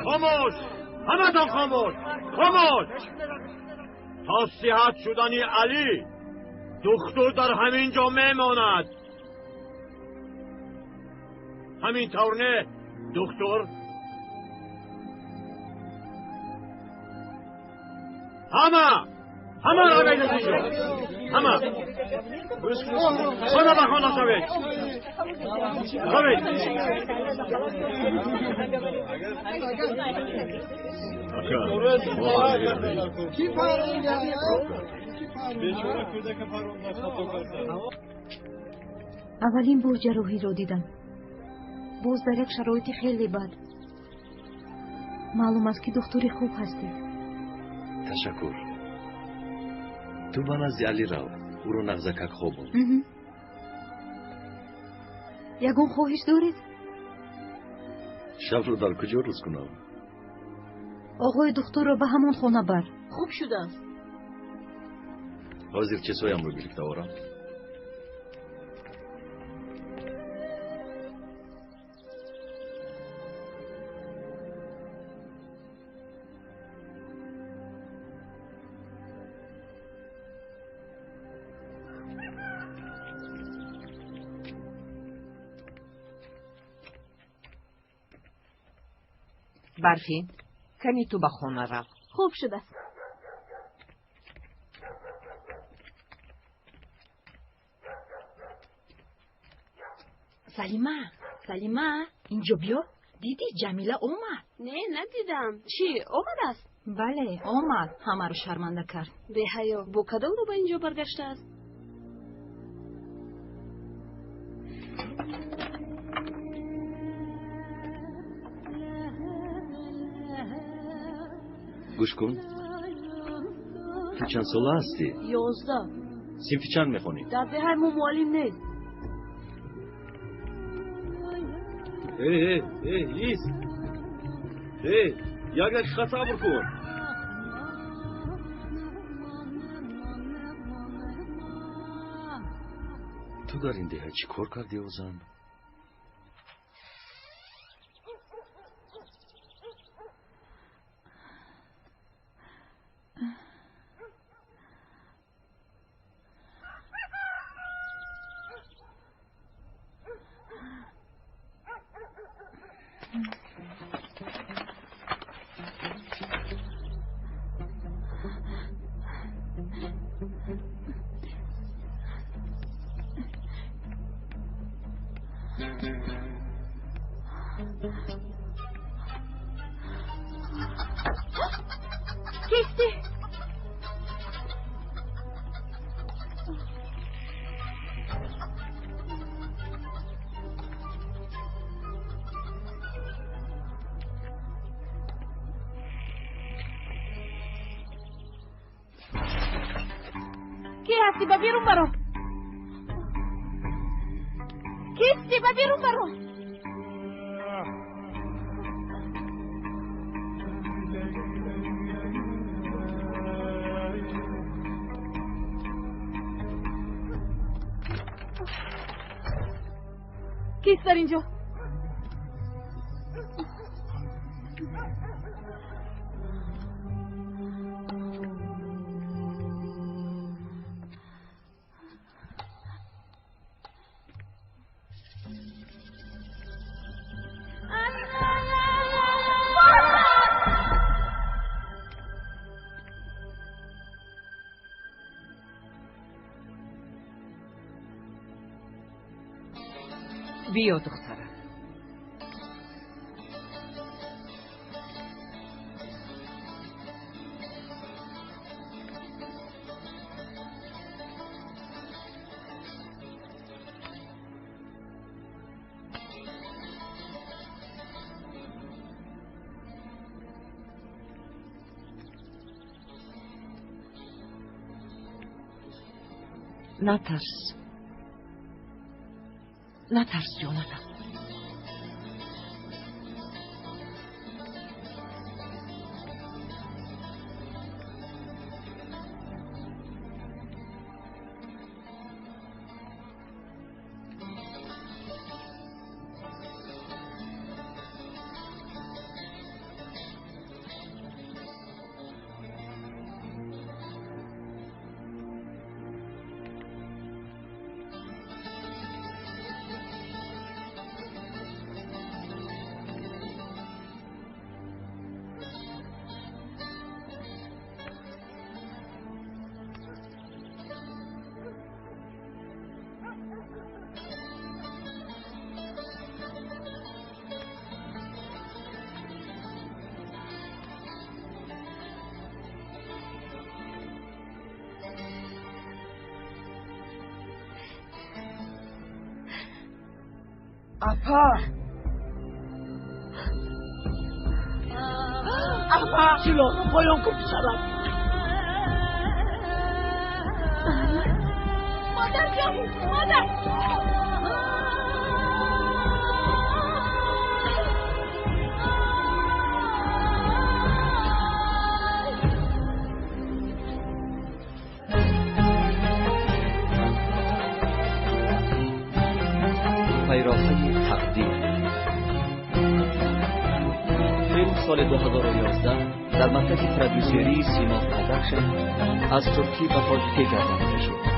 خاموش همتان خاموش تا صحت شدنی علی دکتر در همین جا میماند همین طور نه دکتر همه را بیدید اینجا همه خانه به خانه شوید اولین بار جراحی را دیدم باز در یک شرایط خیلی بد معلوم است که دکتری خوب هستی تشکر تو به نزد علی رو او رو نغزکک خوابون یگون خواهش دارید؟ شب رو در کجا روز کنم؟ آقای دکتر را به همون خانه بر خوب شده است حاضر چیزهایم رو گرفته آورم برفین کمی تو به خونه رو خوب شده است سلیمه اینجا بیا دیدی جمیله اومد نه ندیدم چی اومد است بله اومد همه رو شرمنده کرد به حیا با کدام رو به اینجا برگشته است گوش کن تو چند ساله هستی؟ 11 صنف چند میخونی؟ در دهه معلم نیست ایست یک صبر کن تو در این دهه چی کار کردی اوزن؟ کیستی با بیرون برو کیستی با بیرون برو کیست در اینجا بیا دخترم نترس جانم. اپا سیلو پایان کن پسرم. مادر جان، مادر پیراهن تقدیر. فیلم سال 2011 در مدت پرودوسری سیما پروداکشن از ترکی به تاجیکی گردانده شد.